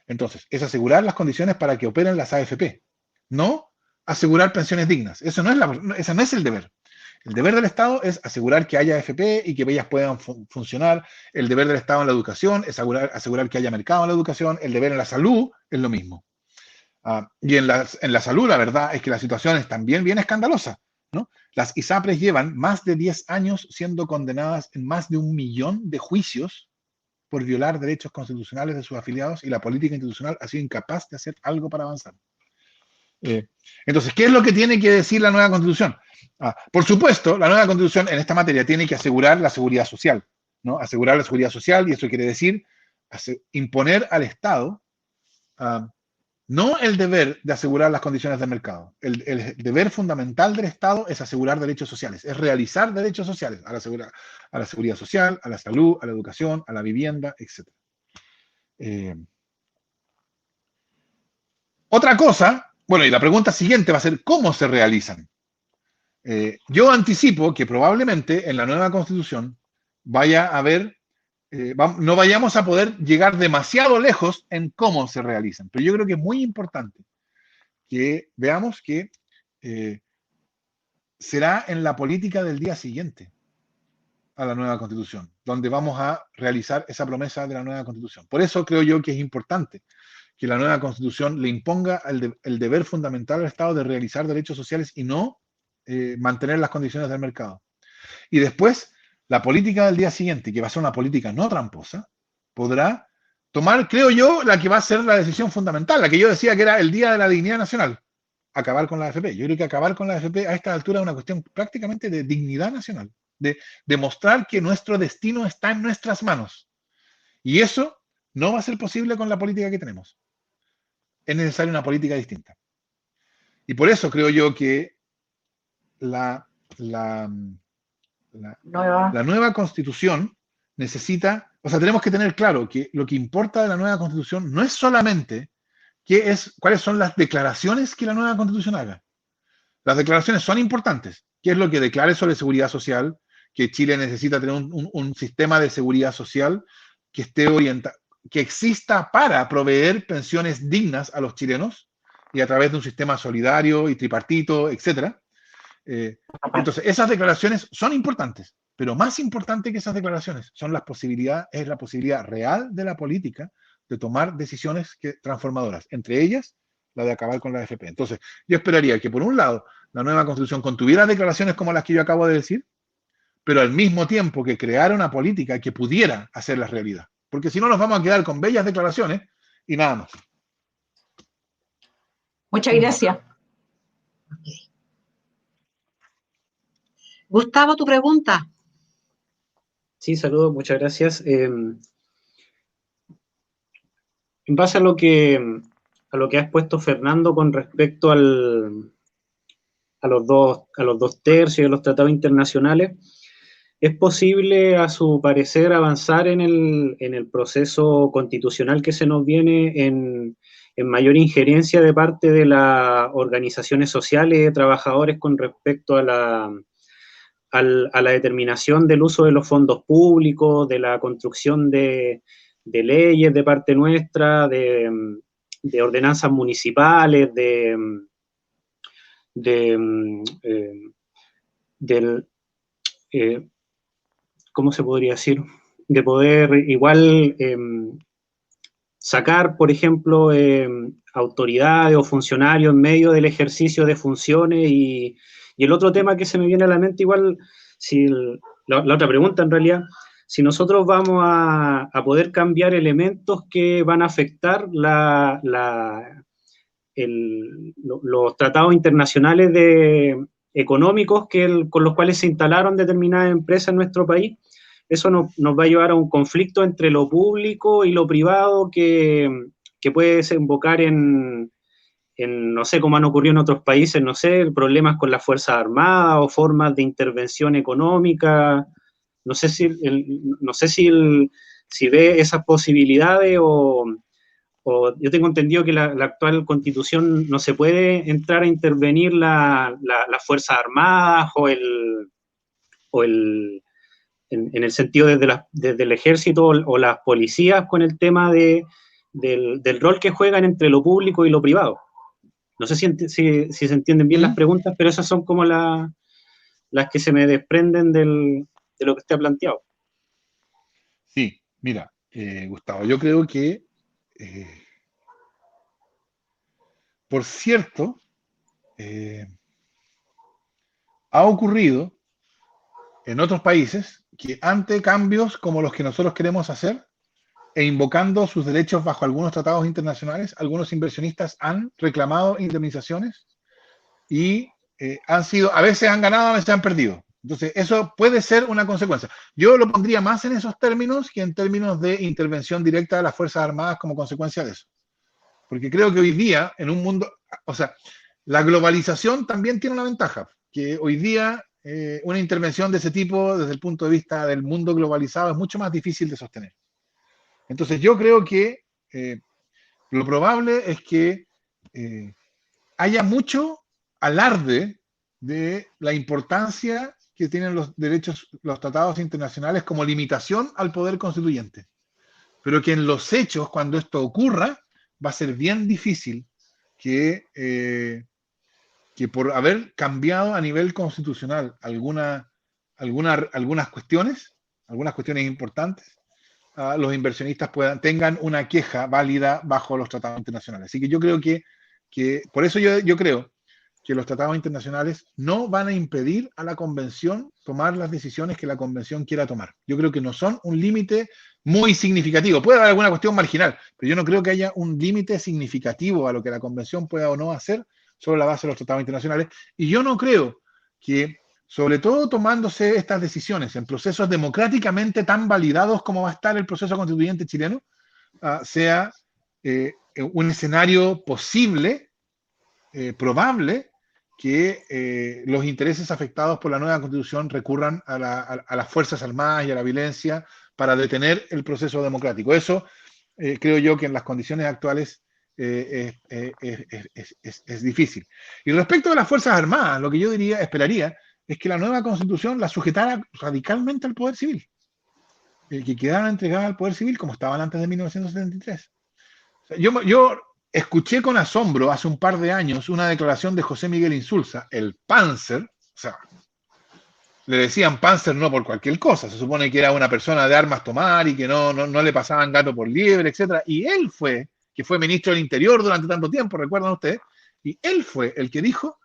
Entonces, es asegurar las condiciones para que operen las AFP, no asegurar pensiones dignas. Ese no es el deber. El deber del Estado es asegurar que haya AFP y que ellas puedan funcionar. El deber del Estado en la educación es asegurar que haya mercado en la educación. El deber en la salud es lo mismo. Y en la salud, la verdad es que la situación es también bien escandalosa, ¿no? Las ISAPRES llevan más de 10 años siendo condenadas en más de 1 millón de juicios por violar derechos constitucionales de sus afiliados, y la política institucional ha sido incapaz de hacer algo para avanzar. Entonces, ¿qué es lo que tiene que decir la nueva Constitución? Por supuesto, la nueva Constitución en esta materia tiene que asegurar la seguridad social, ¿no? Asegurar la seguridad social, y eso quiere decir imponer al Estado no el deber de asegurar las condiciones del mercado. El deber fundamental del Estado es asegurar derechos sociales, es realizar derechos sociales a la seguridad social, a la salud, a la educación, a la vivienda, etc. Otra cosa, bueno, y la pregunta siguiente va a ser, ¿cómo se realizan? Yo anticipo que probablemente en la nueva Constitución vaya a haber no vayamos a poder llegar demasiado lejos en cómo se realizan. Pero yo creo que es muy importante que veamos que será en la política del día siguiente a la nueva Constitución, donde vamos a realizar esa promesa de la nueva Constitución. Por eso creo yo que es importante que la nueva Constitución le imponga el deber fundamental al Estado de realizar derechos sociales y no mantener las condiciones del mercado. Y después, la política del día siguiente, que va a ser una política no tramposa, podrá tomar, creo yo, la que va a ser la decisión fundamental, la que yo decía que era el Día de la Dignidad Nacional, acabar con la AFP. Yo creo que acabar con la AFP a esta altura es una cuestión prácticamente de dignidad nacional, de demostrar que nuestro destino está en nuestras manos. Y eso no va a ser posible con la política que tenemos. Es necesaria una política distinta. Y por eso creo yo que la nueva Constitución necesita O sea, tenemos que tener claro que lo que importa de la nueva constitución no es solamente cuáles son las declaraciones que la nueva constitución haga. Las declaraciones son importantes. ¿Qué es lo que declare sobre seguridad social? Que Chile necesita tener un sistema de seguridad social que esté orientado, que exista para proveer pensiones dignas a los chilenos y a través de un sistema solidario y tripartito, etc. Entonces, esas declaraciones son importantes, pero más importante que esas declaraciones es la posibilidad real de la política de tomar decisiones transformadoras, entre ellas la de acabar con la AFP. Entonces, yo esperaría que, por un lado, la nueva constitución contuviera declaraciones como las que yo acabo de decir, pero al mismo tiempo que creara una política que pudiera hacerlas realidad. Porque si no, nos vamos a quedar con bellas declaraciones y nada más. Muchas gracias. Okay. Gustavo, tu pregunta. Sí, saludos, muchas gracias. En base a lo que ha expuesto Fernando con respecto a los dos tercios de los tratados internacionales, ¿es posible, a su parecer, avanzar en el proceso constitucional que se nos viene en mayor injerencia de parte de las organizaciones sociales de trabajadores con respecto a la determinación del uso de los fondos públicos, de la construcción de leyes de parte nuestra, de ordenanzas municipales, ¿cómo se podría decir? De poder igual sacar, por ejemplo, autoridades o funcionarios en medio del ejercicio de funciones. Y el otro tema que se me viene a la mente igual, la otra pregunta en realidad, si nosotros vamos a poder cambiar elementos que van a afectar los tratados internacionales económicos con los cuales se instalaron determinadas empresas en nuestro país, eso nos va a llevar a un conflicto entre lo público y lo privado que puede desembocar en, no sé, como han ocurrido en otros países, no sé, problemas con las Fuerzas Armadas o formas de intervención económica. No sé si ve esas posibilidades o yo tengo entendido que la actual Constitución no se puede entrar a intervenir las Fuerzas Armadas en el sentido desde el ejército o las policías con el tema del rol que juegan entre lo público y lo privado. No sé si se entienden bien las preguntas, pero esas son como las que se me desprenden de lo que usted ha planteado. Sí, mira, Gustavo, yo creo que, por cierto, ha ocurrido en otros países que ante cambios como los que nosotros queremos hacer, e invocando sus derechos bajo algunos tratados internacionales, algunos inversionistas han reclamado indemnizaciones y a veces han ganado, a veces han perdido. Entonces, eso puede ser una consecuencia. Yo lo pondría más en esos términos que en términos de intervención directa de las Fuerzas Armadas como consecuencia de eso. Porque creo que hoy día, en un mundo, o sea, la globalización también tiene una ventaja, que hoy día una intervención de ese tipo, desde el punto de vista del mundo globalizado, es mucho más difícil de sostener. Entonces, yo creo que lo probable es que haya mucho alarde de la importancia que tienen los tratados internacionales como limitación al poder constituyente. Pero que en los hechos, cuando esto ocurra, va a ser bien difícil que por haber cambiado a nivel constitucional algunas cuestiones importantes, los inversionistas tengan una queja válida bajo los tratados internacionales. Así que yo creo que por eso yo creo que los tratados internacionales no van a impedir a la convención tomar las decisiones que la convención quiera tomar. Yo creo que no son un límite muy significativo. Puede haber alguna cuestión marginal, pero yo no creo que haya un límite significativo a lo que la convención pueda o no hacer sobre la base de los tratados internacionales. Y yo no creo que, sobre todo tomándose estas decisiones en procesos democráticamente tan validados como va a estar el proceso constituyente chileno, sea un escenario posible, probable, que los intereses afectados por la nueva constitución recurran a las Fuerzas Armadas y a la violencia para detener el proceso democrático. Eso creo yo que en las condiciones actuales es difícil. Y respecto a las Fuerzas Armadas, lo que yo esperaría, es que la nueva Constitución la sujetara radicalmente al Poder Civil, que quedaran entregadas al Poder Civil como estaban antes de 1973. O sea, yo escuché con asombro hace un par de años una declaración de José Miguel Insulza, el Panzer, o sea, le decían Panzer no por cualquier cosa, se supone que era una persona de armas tomar y que no le pasaban gato por liebre, etc. Y él fue, que fue ministro del Interior durante tanto tiempo, recuerdan ustedes, y él fue el que dijo,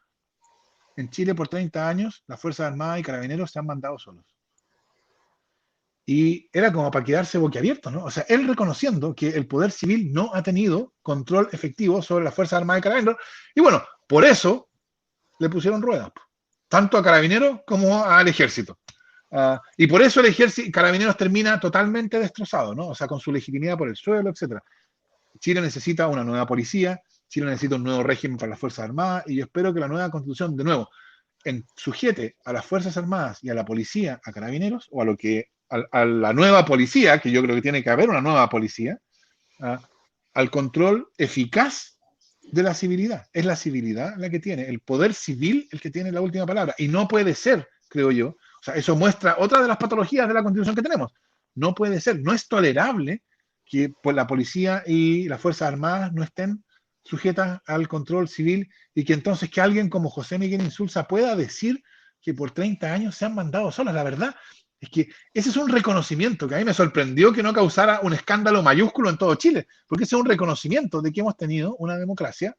en Chile por 30 años las Fuerzas Armadas y Carabineros se han mandado solos. Y era como para quedarse boquiabierto, ¿no? O sea, él reconociendo que el Poder Civil no ha tenido control efectivo sobre las Fuerzas Armadas y Carabineros, y bueno, por eso le pusieron ruedas, tanto a Carabineros como al Ejército. Y por eso el Ejército, Carabineros termina totalmente destrozado, ¿no? O sea, con su legitimidad por el suelo, etc. Chile necesita una nueva policía, Chile necesita un nuevo régimen para las Fuerzas Armadas, y yo espero que la nueva Constitución, de nuevo, sujete a las Fuerzas Armadas y a la policía, a Carabineros, o a la nueva policía, que yo creo que tiene que haber una nueva policía, al control eficaz de la civilidad. Es la civilidad la que tiene, el poder civil el que tiene la última palabra. Y no puede ser, creo yo, o sea, eso muestra otra de las patologías de la Constitución que tenemos. No puede ser, no es tolerable que pues, la policía y las Fuerzas Armadas no estén sujetas al control civil y que entonces que alguien como José Miguel Insulza pueda decir que por 30 años se han mandado solos. La verdad es que ese es un reconocimiento que a mí me sorprendió que no causara un escándalo mayúsculo en todo Chile, porque ese es un reconocimiento de que hemos tenido una democracia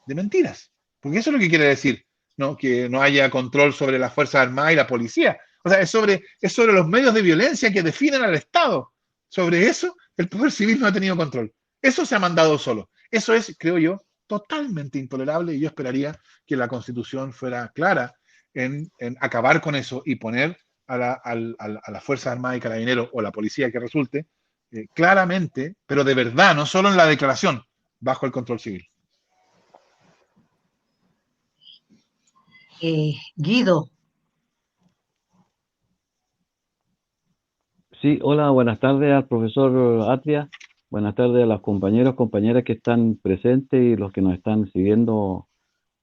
de mentiras. Porque eso es lo que quiere decir, ¿no? Que no haya control sobre las Fuerzas Armadas y la policía. O sea, es sobre los medios de violencia que definen al Estado. Sobre eso, el Poder Civil no ha tenido control. Eso se ha mandado solo. Eso es, creo yo, totalmente intolerable y yo esperaría que la Constitución fuera clara en acabar con eso y poner a las Fuerzas Armadas y Carabineros o la policía que resulte claramente, pero de verdad, no solo en la declaración, bajo el control civil. Guido. Sí, hola, buenas tardes al profesor Atria, buenas tardes a los compañeros, compañeras que están presentes y los que nos están siguiendo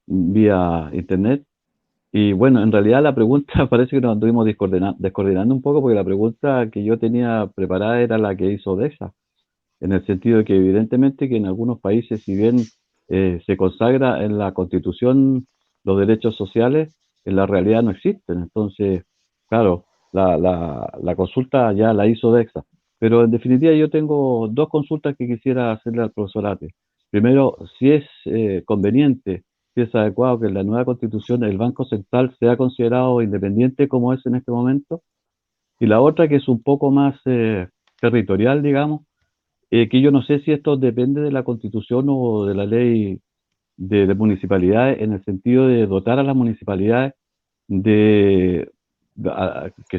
vía internet. Y bueno, en realidad la pregunta parece que nos anduvimos descoordinando un poco porque la pregunta que yo tenía preparada era la que hizo Dexa, en el sentido de que evidentemente que en algunos países, si bien se consagra en la Constitución los derechos sociales, en la realidad no existen. Entonces, claro, la consulta ya la hizo Dexa. Pero en definitiva yo tengo dos consultas que quisiera hacerle al profesor Ate. Primero, si es conveniente, si es adecuado que en la nueva Constitución el Banco Central sea considerado independiente como es en este momento. Y la otra, que es un poco más territorial, digamos, que yo no sé si esto depende de la Constitución o de la ley de municipalidades, en el sentido de dotar a las municipalidades que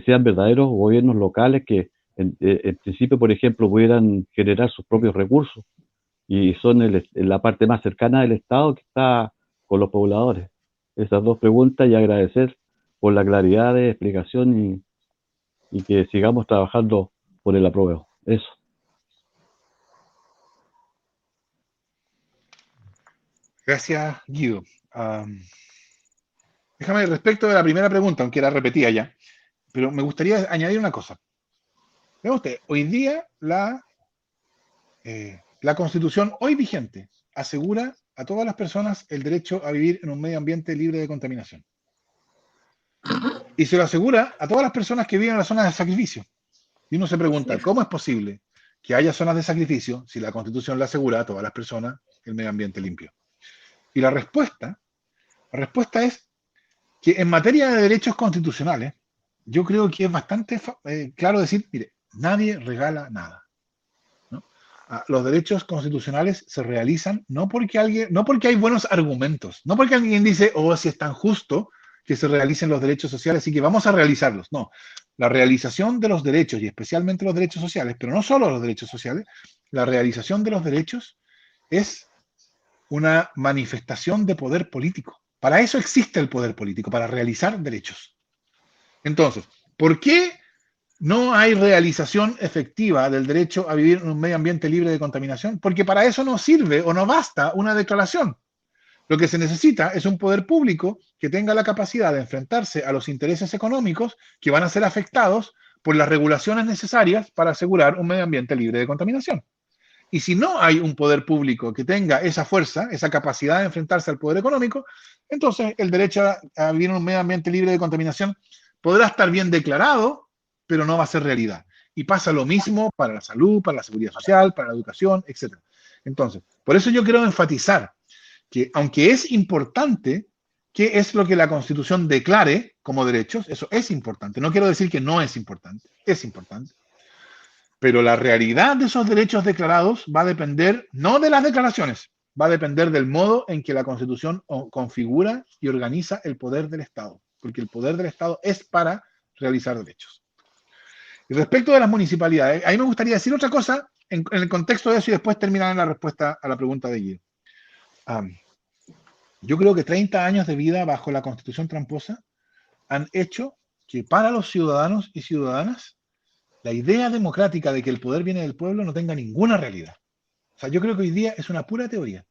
sean verdaderos gobiernos locales que en principio, por ejemplo, pudieran generar sus propios recursos y son la parte más cercana del Estado que está con los pobladores. Esas dos preguntas y agradecer por la claridad de explicación y que sigamos trabajando por el apruebo. Eso. Gracias, Guido. Déjame, respecto de la primera pregunta, aunque era repetida ya, pero me gustaría añadir una cosa. Vea usted, hoy día la Constitución hoy vigente asegura a todas las personas el derecho a vivir en un medio ambiente libre de contaminación. Y se lo asegura a todas las personas que viven en las zonas de sacrificio. Y uno se pregunta, ¿cómo es posible que haya zonas de sacrificio si la Constitución le asegura a todas las personas el medio ambiente limpio? Y la respuesta es que en materia de derechos constitucionales, yo creo que es bastante claro decir, mire, nadie regala nada, ¿no? Los derechos constitucionales se realizan no porque hay buenos argumentos, no porque alguien dice, oh, si es tan justo que se realicen los derechos sociales, así que vamos a realizarlos. No, la realización de los derechos, y especialmente los derechos sociales, pero no solo los derechos sociales, la realización de los derechos es una manifestación de poder político. Para eso existe el poder político, para realizar derechos. Entonces, ¿por qué no hay realización efectiva del derecho a vivir en un medio ambiente libre de contaminación, porque para eso no sirve o no basta una declaración. Lo que se necesita es un poder público que tenga la capacidad de enfrentarse a los intereses económicos que van a ser afectados por las regulaciones necesarias para asegurar un medio ambiente libre de contaminación. Y si no hay un poder público que tenga esa fuerza, esa capacidad de enfrentarse al poder económico, entonces el derecho a vivir en un medio ambiente libre de contaminación podrá estar bien declarado, pero no va a ser realidad. Y pasa lo mismo para la salud, para la seguridad social, para la educación, etc. Entonces, por eso yo quiero enfatizar que aunque es importante qué es lo que la Constitución declare como derechos, eso es importante. No quiero decir que no es importante, es importante. Pero la realidad de esos derechos declarados va a depender no de las declaraciones, va a depender del modo en que la Constitución configura y organiza el poder del Estado, porque el poder del Estado es para realizar derechos. Y respecto de las municipalidades, ahí me gustaría decir otra cosa en el contexto de eso y después terminar en la respuesta a la pregunta de Guido. Yo creo que 30 años de vida bajo la Constitución tramposa han hecho que para los ciudadanos y ciudadanas la idea democrática de que el poder viene del pueblo no tenga ninguna realidad. O sea, yo creo que hoy día es una pura teoría.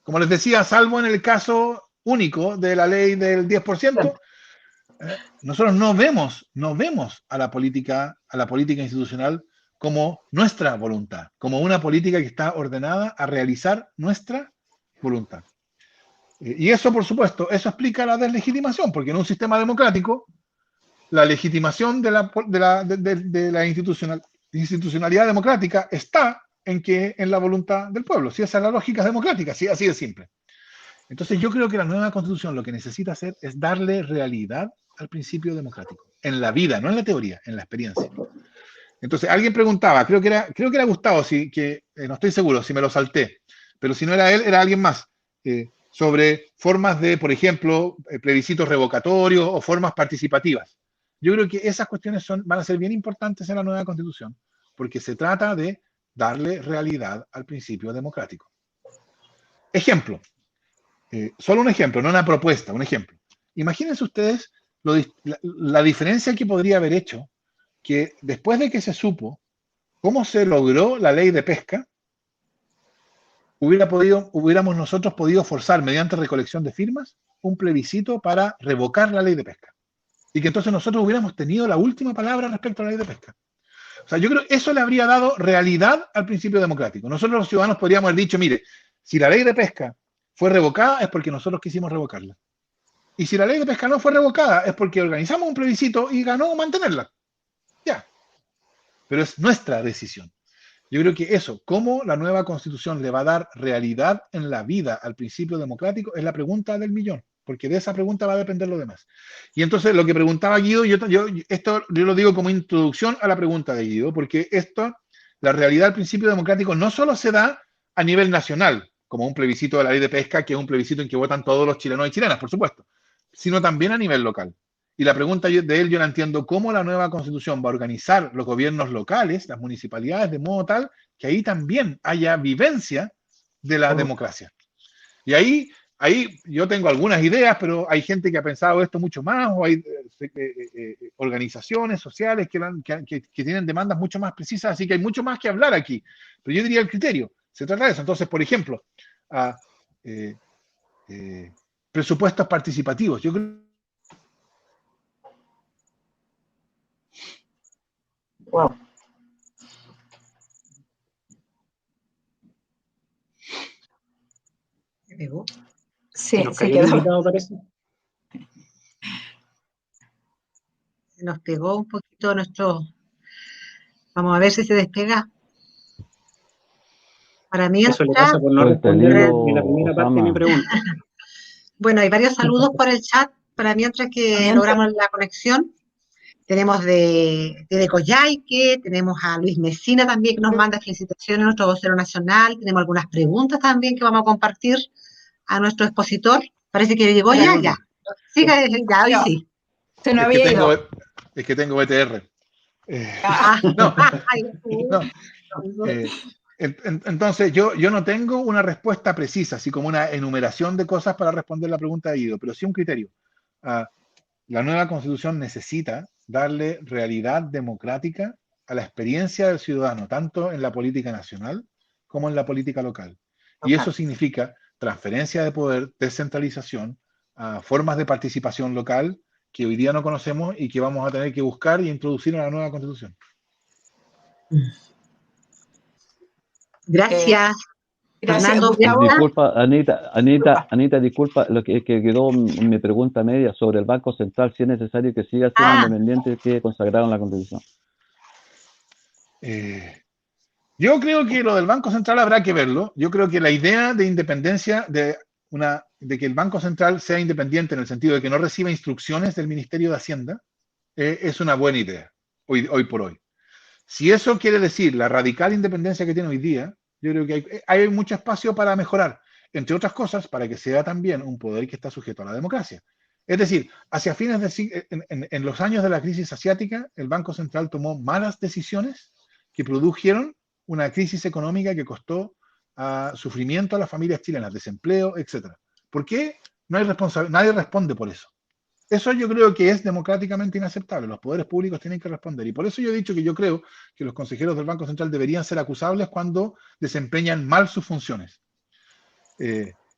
Como les decía, salvo en el caso único de la ley del 10%, nosotros no vemos a la política institucional como nuestra voluntad, como una política que está ordenada a realizar nuestra voluntad. Y eso, por supuesto, eso explica la deslegitimación, porque en un sistema democrático la legitimación de la institucionalidad democrática está en la voluntad del pueblo. Si esa es la lógica democrática, sí, así de simple. Entonces yo creo que la nueva Constitución lo que necesita hacer es darle realidad al principio democrático, en la vida, no en la teoría, en la experiencia. Entonces alguien preguntaba, creo que era Gustavo, no estoy seguro si me lo salté, pero si no era él, era alguien más, sobre formas de, por ejemplo, plebiscitos revocatorios o formas participativas. Yo creo que esas cuestiones van a ser bien importantes en la nueva Constitución, porque se trata de darle realidad al principio democrático. Ejemplo, solo un ejemplo, no una propuesta, un ejemplo. Imagínense ustedes la diferencia que podría haber hecho que después de que se supo cómo se logró la ley de pesca, hubiéramos nosotros podido forzar mediante recolección de firmas un plebiscito para revocar la ley de pesca. Y que entonces nosotros hubiéramos tenido la última palabra respecto a la ley de pesca. O sea, yo creo que eso le habría dado realidad al principio democrático. Nosotros los ciudadanos podríamos haber dicho, mire, si la ley de pesca fue revocada es porque nosotros quisimos revocarla. Y si la ley de pesca no fue revocada es porque organizamos un plebiscito y ganó mantenerla. Ya. Pero es nuestra decisión. Yo creo que eso, cómo la nueva Constitución le va a dar realidad en la vida al principio democrático, es la pregunta del millón. Porque de esa pregunta va a depender lo demás. Y entonces lo que preguntaba Guido, esto yo lo digo como introducción a la pregunta de Guido, porque la realidad del principio democrático no solo se da a nivel nacional, como un plebiscito de la ley de pesca, que es un plebiscito en que votan todos los chilenos y chilenas, por supuesto, sino también a nivel local. Y la pregunta de él yo la entiendo, cómo la nueva Constitución va a organizar los gobiernos locales, las municipalidades, de modo tal que ahí también haya vivencia de la democracia. Y ahí yo tengo algunas ideas, pero hay gente que ha pensado esto mucho más, o hay organizaciones sociales que tienen demandas mucho más precisas, así que hay mucho más que hablar aquí. Pero yo diría el criterio, se trata de eso. Entonces, por ejemplo, presupuestos participativos. Yo creo. Wow. ¿Se pegó? Sí, Nos se cayó el quedó. invitado, parece. Se nos pegó un poquito nuestro... Vamos a ver si se despega. Para mí, Eso le pasa por no Suelta el responder hilo, ni la primera parte de mi Osama. pregunta. bueno, hay varios saludos por el chat para mientras que logramos la conexión. Tenemos de Coyhaique, tenemos a Luis Mesina también que nos manda felicitaciones, nuestro vocero nacional. Tenemos algunas preguntas también que vamos a compartir a nuestro expositor. Parece que llegó ya. Siga, ya, hoy sí. Se nos había ido. Es que tengo BTR. Entonces, yo no tengo una respuesta precisa, así como una enumeración de cosas para responder la pregunta de Guido, pero sí un criterio. La nueva Constitución necesita darle realidad democrática a la experiencia del ciudadano, tanto en la política nacional como en la política local. Y eso significa transferencia de poder, descentralización, formas de participación local que hoy día no conocemos y que vamos a tener que buscar y introducir en la nueva Constitución. Gracias, Gracias, Fernando. Gustavo. Disculpa, Anita, disculpa, lo que quedó mi pregunta media sobre el Banco Central, si es necesario que siga siendo independiente, que consagrado en la Constitución. Yo creo que lo del Banco Central habrá que verlo. Yo creo que la idea de independencia, de que el Banco Central sea independiente en el sentido de que no reciba instrucciones del Ministerio de Hacienda, es una buena idea, hoy por hoy. Si eso quiere decir la radical independencia que tiene hoy día, yo creo que hay mucho espacio para mejorar, entre otras cosas, para que sea también un poder que está sujeto a la democracia. Es decir, hacia fines de en los años de la crisis asiática, el Banco Central tomó malas decisiones que produjeron una crisis económica que costó sufrimiento a las familias chilenas, desempleo, etc. ¿Por qué? No hay nadie responde por eso. Eso yo creo que es democráticamente inaceptable. Los poderes públicos tienen que responder. Y por eso yo he dicho que yo creo que los consejeros del Banco Central deberían ser acusables cuando desempeñan mal sus funciones.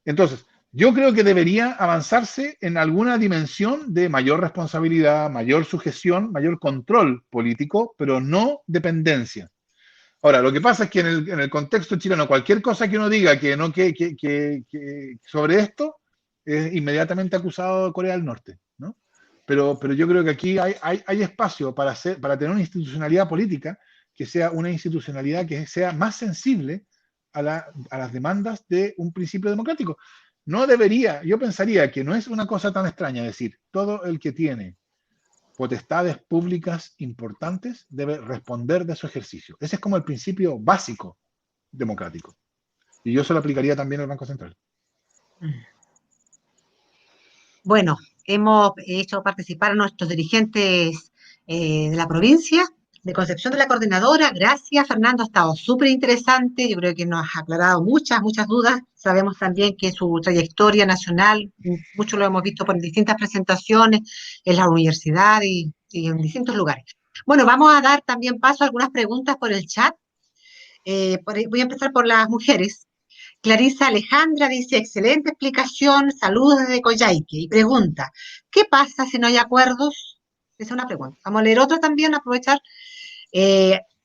Entonces, yo creo que debería avanzarse en alguna dimensión de mayor responsabilidad, mayor sujeción, mayor control político, pero no dependencia. Ahora, lo que pasa es que en el contexto chileno, cualquier cosa que uno diga que sobre esto es inmediatamente acusado de Corea del Norte, ¿no? Pero yo creo que aquí hay espacio para tener una institucionalidad política que sea una institucionalidad que sea más sensible a las demandas de un principio democrático. No debería, yo pensaría que no es una cosa tan extraña decir, todo el que tiene potestades públicas importantes debe responder de su ejercicio. Ese es como el principio básico democrático. Y yo se lo aplicaría también al Banco Central. Bueno, hemos hecho participar a nuestros dirigentes de la provincia de Concepción de la Coordinadora. Gracias, Fernando, ha estado súper interesante. Yo creo que nos ha aclarado muchas dudas. Sabemos también que su trayectoria nacional, mucho lo hemos visto por distintas presentaciones en la universidad y en distintos lugares. Bueno, vamos a dar también paso a algunas preguntas por el chat. Voy a empezar por las mujeres. Clarisa Alejandra dice, excelente explicación, saludos desde Coyhaique, y pregunta, ¿qué pasa si no hay acuerdos? Esa es una pregunta. Vamos a leer otro también, aprovechar.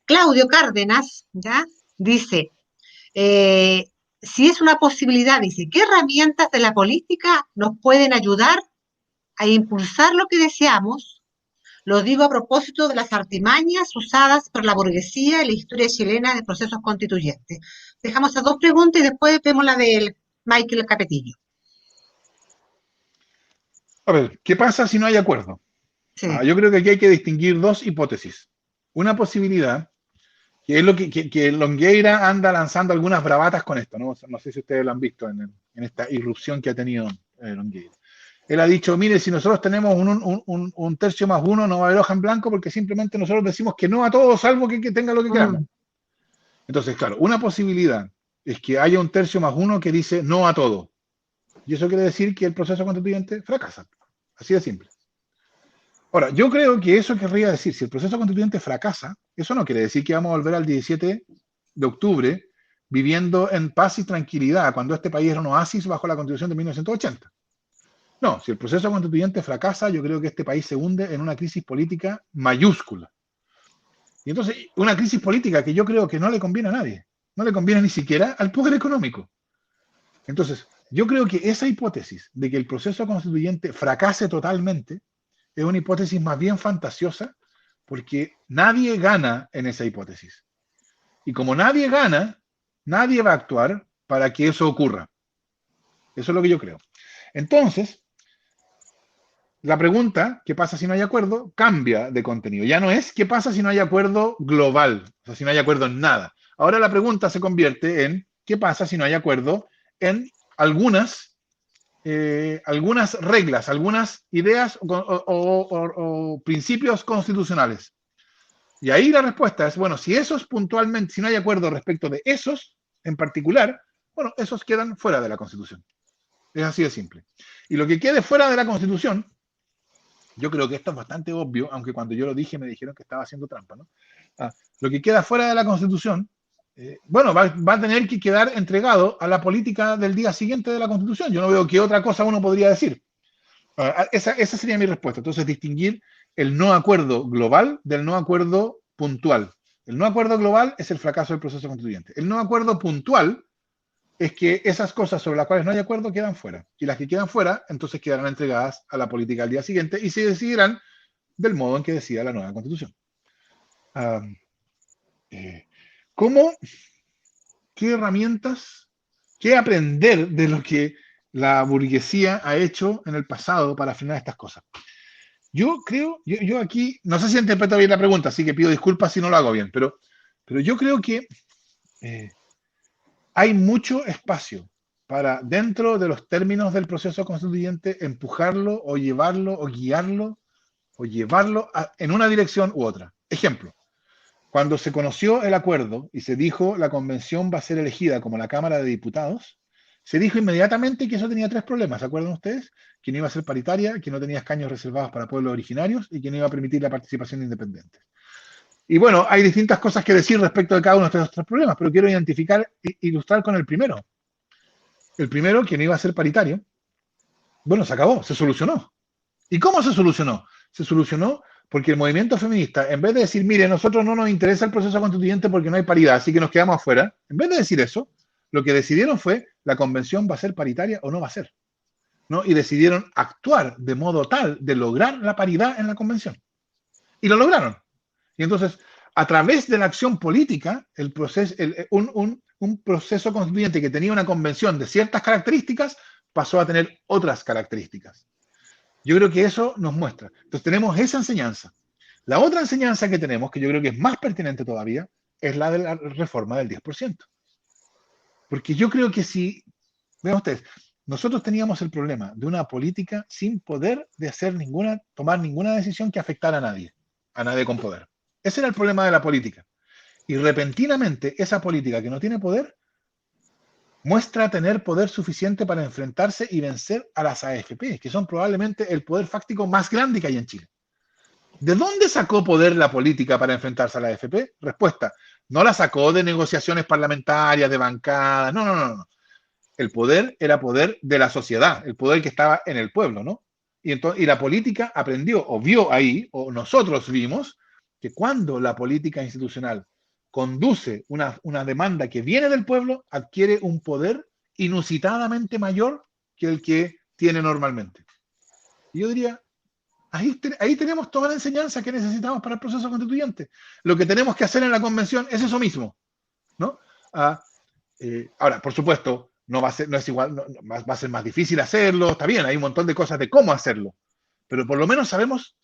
Claudio Cárdenas, ¿ya? Dice, si es una posibilidad, dice, ¿qué herramientas de la política nos pueden ayudar a impulsar lo que deseamos? Lo digo a propósito de las artimañas usadas por la burguesía en la historia chilena de procesos constituyentes. Dejamos esas dos preguntas y después vemos la del Michael Capetillo. A ver, ¿qué pasa si no hay acuerdo? Sí. Yo creo que aquí hay que distinguir dos hipótesis. Una posibilidad, que es lo que Longueira anda lanzando algunas bravatas con esto, ¿no? No sé si ustedes lo han visto en esta irrupción que ha tenido Longueira. Él ha dicho, mire, si nosotros tenemos un tercio más uno, no va a haber hoja en blanco porque simplemente nosotros decimos que no a todo, salvo que tenga lo que queramos. Entonces, claro, una posibilidad es que haya un tercio más uno que dice no a todo. Y eso quiere decir que el proceso constituyente fracasa. Así de simple. Ahora, yo creo que eso querría decir, si el proceso constituyente fracasa, eso no quiere decir que vamos a volver al 17 de octubre viviendo en paz y tranquilidad, cuando este país era un oasis bajo la Constitución de 1980. No, si el proceso constituyente fracasa, yo creo que este país se hunde en una crisis política mayúscula. Y entonces, una crisis política que yo creo que no le conviene a nadie. No le conviene ni siquiera al poder económico. Entonces, yo creo que esa hipótesis de que el proceso constituyente fracase totalmente es una hipótesis más bien fantasiosa, porque nadie gana en esa hipótesis. Y como nadie gana, nadie va a actuar para que eso ocurra. Eso es lo que yo creo. Entonces, la pregunta, ¿qué pasa si no hay acuerdo?, cambia de contenido. Ya no es ¿qué pasa si no hay acuerdo global? O sea, si no hay acuerdo en nada. Ahora la pregunta se convierte en ¿qué pasa si no hay acuerdo en algunas reglas, algunas ideas o principios constitucionales? Y ahí la respuesta es, bueno, si esos puntualmente, si no hay acuerdo respecto de esos en particular, bueno, esos quedan fuera de la Constitución. Es así de simple. Y lo que quede fuera de la Constitución Yo creo que esto es bastante obvio, aunque cuando yo lo dije me dijeron que estaba haciendo trampa, ¿no? Lo que queda fuera de la Constitución, bueno, va a tener que quedar entregado a la política del día siguiente de la Constitución. Yo no veo qué otra cosa uno podría decir. Esa sería mi respuesta. Entonces, distinguir el no acuerdo global del no acuerdo puntual. El no acuerdo global es el fracaso del proceso constituyente. El no acuerdo puntual es que esas cosas sobre las cuales no hay acuerdo quedan fuera. Y las que quedan fuera, entonces quedarán entregadas a la política al día siguiente y se decidirán del modo en que decida la nueva Constitución. ¿Cómo? ¿Qué herramientas? ¿Qué aprender de lo que la burguesía ha hecho en el pasado para frenar estas cosas? Yo creo, yo aquí, no sé si interpreto bien la pregunta, así que pido disculpas si no lo hago bien, pero yo creo que hay mucho espacio para, dentro de los términos del proceso constituyente, empujarlo o llevarlo o guiarlo o llevarlo en una dirección u otra. Ejemplo, cuando se conoció el acuerdo y se dijo la convención va a ser elegida como la Cámara de Diputados, se dijo inmediatamente que eso tenía tres problemas, ¿se acuerdan ustedes? Que no iba a ser paritaria, que no tenía escaños reservados para pueblos originarios y que no iba a permitir la participación de independientes. Y bueno, hay distintas cosas que decir respecto de cada uno de estos tres problemas, pero quiero identificar e ilustrar con el primero. El primero, que no iba a ser paritario, bueno, se acabó, se solucionó. ¿Y cómo se solucionó? Se solucionó porque el movimiento feminista, en vez de decir, mire, nosotros no nos interesa el proceso constituyente porque no hay paridad, así que nos quedamos afuera, en vez de decir eso, lo que decidieron fue, la convención va a ser paritaria o no va a ser, ¿no? Y decidieron actuar de modo tal de lograr la paridad en la convención. Y lo lograron. Y entonces, a través de la acción política, el proceso, un proceso constituyente que tenía una convención de ciertas características, pasó a tener otras características. Yo creo que eso nos muestra. Entonces tenemos esa enseñanza. La otra enseñanza que tenemos, que yo creo que es más pertinente todavía, es la de la reforma del 10%. Porque yo creo que si, vean ustedes, nosotros teníamos el problema de una política sin poder de hacer tomar ninguna decisión que afectara a nadie con poder. Ese era el problema de la política. Y repentinamente esa política que no tiene poder muestra tener poder suficiente para enfrentarse y vencer a las AFP, que son probablemente el poder fáctico más grande que hay en Chile. ¿De dónde sacó poder la política para enfrentarse a la AFP? Respuesta, no la sacó de negociaciones parlamentarias, de bancadas, no. El poder era poder de la sociedad, el poder que estaba en el pueblo, ¿no? Y la política aprendió o vio ahí, o nosotros vimos, que cuando la política institucional conduce una demanda que viene del pueblo, adquiere un poder inusitadamente mayor que el que tiene normalmente. Y yo diría, ahí tenemos toda la enseñanza que necesitamos para el proceso constituyente. Lo que tenemos que hacer en la convención es eso mismo, ¿no? Ahora, por supuesto, no es igual, va a ser más difícil hacerlo, está bien, hay un montón de cosas de cómo hacerlo, pero por lo menos sabemos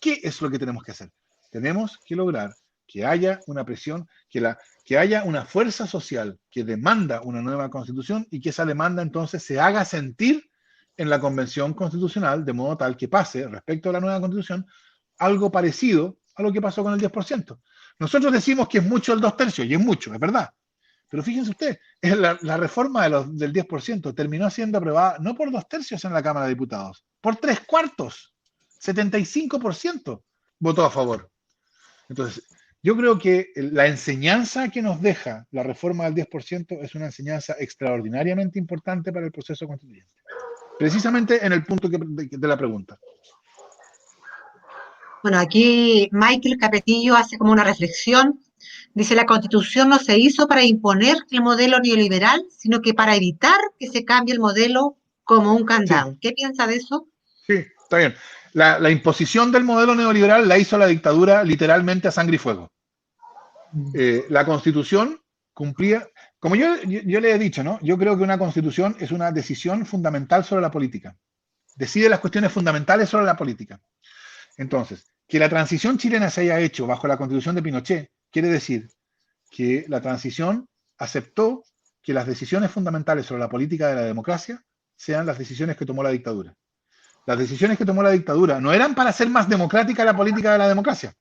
qué es lo que tenemos que hacer. Tenemos que lograr que haya una presión, que haya una fuerza social que demanda una nueva constitución y que esa demanda entonces se haga sentir en la convención constitucional de modo tal que pase respecto a la nueva constitución algo parecido a lo que pasó con el 10%. Nosotros decimos que es mucho el 2/3 y es mucho, es verdad. Pero fíjense usted, la reforma del 10% terminó siendo aprobada no por 2/3 en la Cámara de Diputados, por 3/4, 75% votó a favor. Entonces, yo creo que la enseñanza que nos deja la reforma del 10% es una enseñanza extraordinariamente importante para el proceso constituyente. Precisamente en el punto de la pregunta. Bueno, aquí Michael Capetillo hace como una reflexión. Dice, la Constitución no se hizo para imponer el modelo neoliberal, sino que para evitar que se cambie el modelo como un candado. Sí. ¿Qué piensa de eso? Sí, está bien. La imposición del modelo neoliberal la hizo la dictadura literalmente a sangre y fuego. La Constitución cumplía, como yo le he dicho, ¿no? Yo creo que una Constitución es una decisión fundamental sobre la política. Decide las cuestiones fundamentales sobre la política. Entonces, que la transición chilena se haya hecho bajo la Constitución de Pinochet quiere decir que la transición aceptó que las decisiones fundamentales sobre la política de la democracia sean las decisiones que tomó la dictadura. Las decisiones que tomó la dictadura no eran para hacer más democrática la política de la democracia,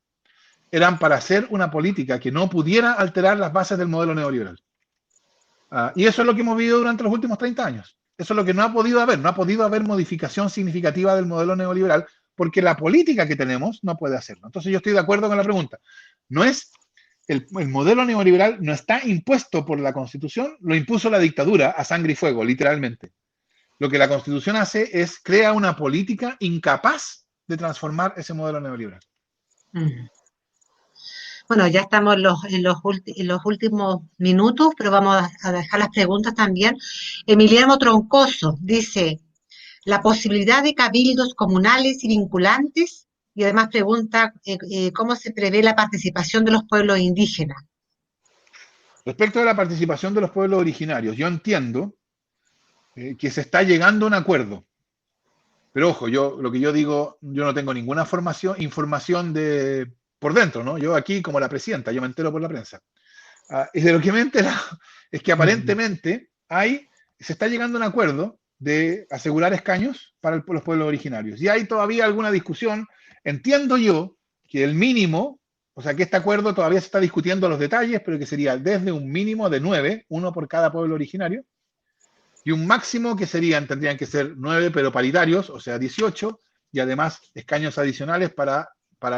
eran para hacer una política que no pudiera alterar las bases del modelo neoliberal. Y eso es lo que hemos vivido durante los últimos 30 años. Eso es lo que no ha podido haber modificación significativa del modelo neoliberal, porque la política que tenemos no puede hacerlo. Entonces yo estoy de acuerdo con la pregunta. No es el modelo neoliberal no está impuesto por la Constitución, lo impuso la dictadura a sangre y fuego, literalmente. Lo que la Constitución hace es crear una política incapaz de transformar ese modelo neoliberal. Bueno, ya estamos en los últimos minutos, pero vamos a dejar las preguntas también. Emiliano Troncoso dice, la posibilidad de cabildos comunales y vinculantes, y además pregunta cómo se prevé la participación de los pueblos indígenas. Respecto a la participación de los pueblos originarios, yo entiendo que se está llegando a un acuerdo. Pero ojo, lo que yo digo, yo no tengo ninguna información por dentro, ¿no? Yo aquí, como la presidenta, yo me entero por la prensa. Y de lo que me he enterado es que aparentemente se está llegando a un acuerdo de asegurar escaños para los pueblos originarios. Y hay todavía alguna discusión. Entiendo yo que el mínimo, o sea, que este acuerdo todavía se está discutiendo los detalles, pero que sería desde un mínimo de 9, uno por cada pueblo originario, y un máximo que tendrían que ser 9, pero paritarios, o sea, 18, y además escaños adicionales para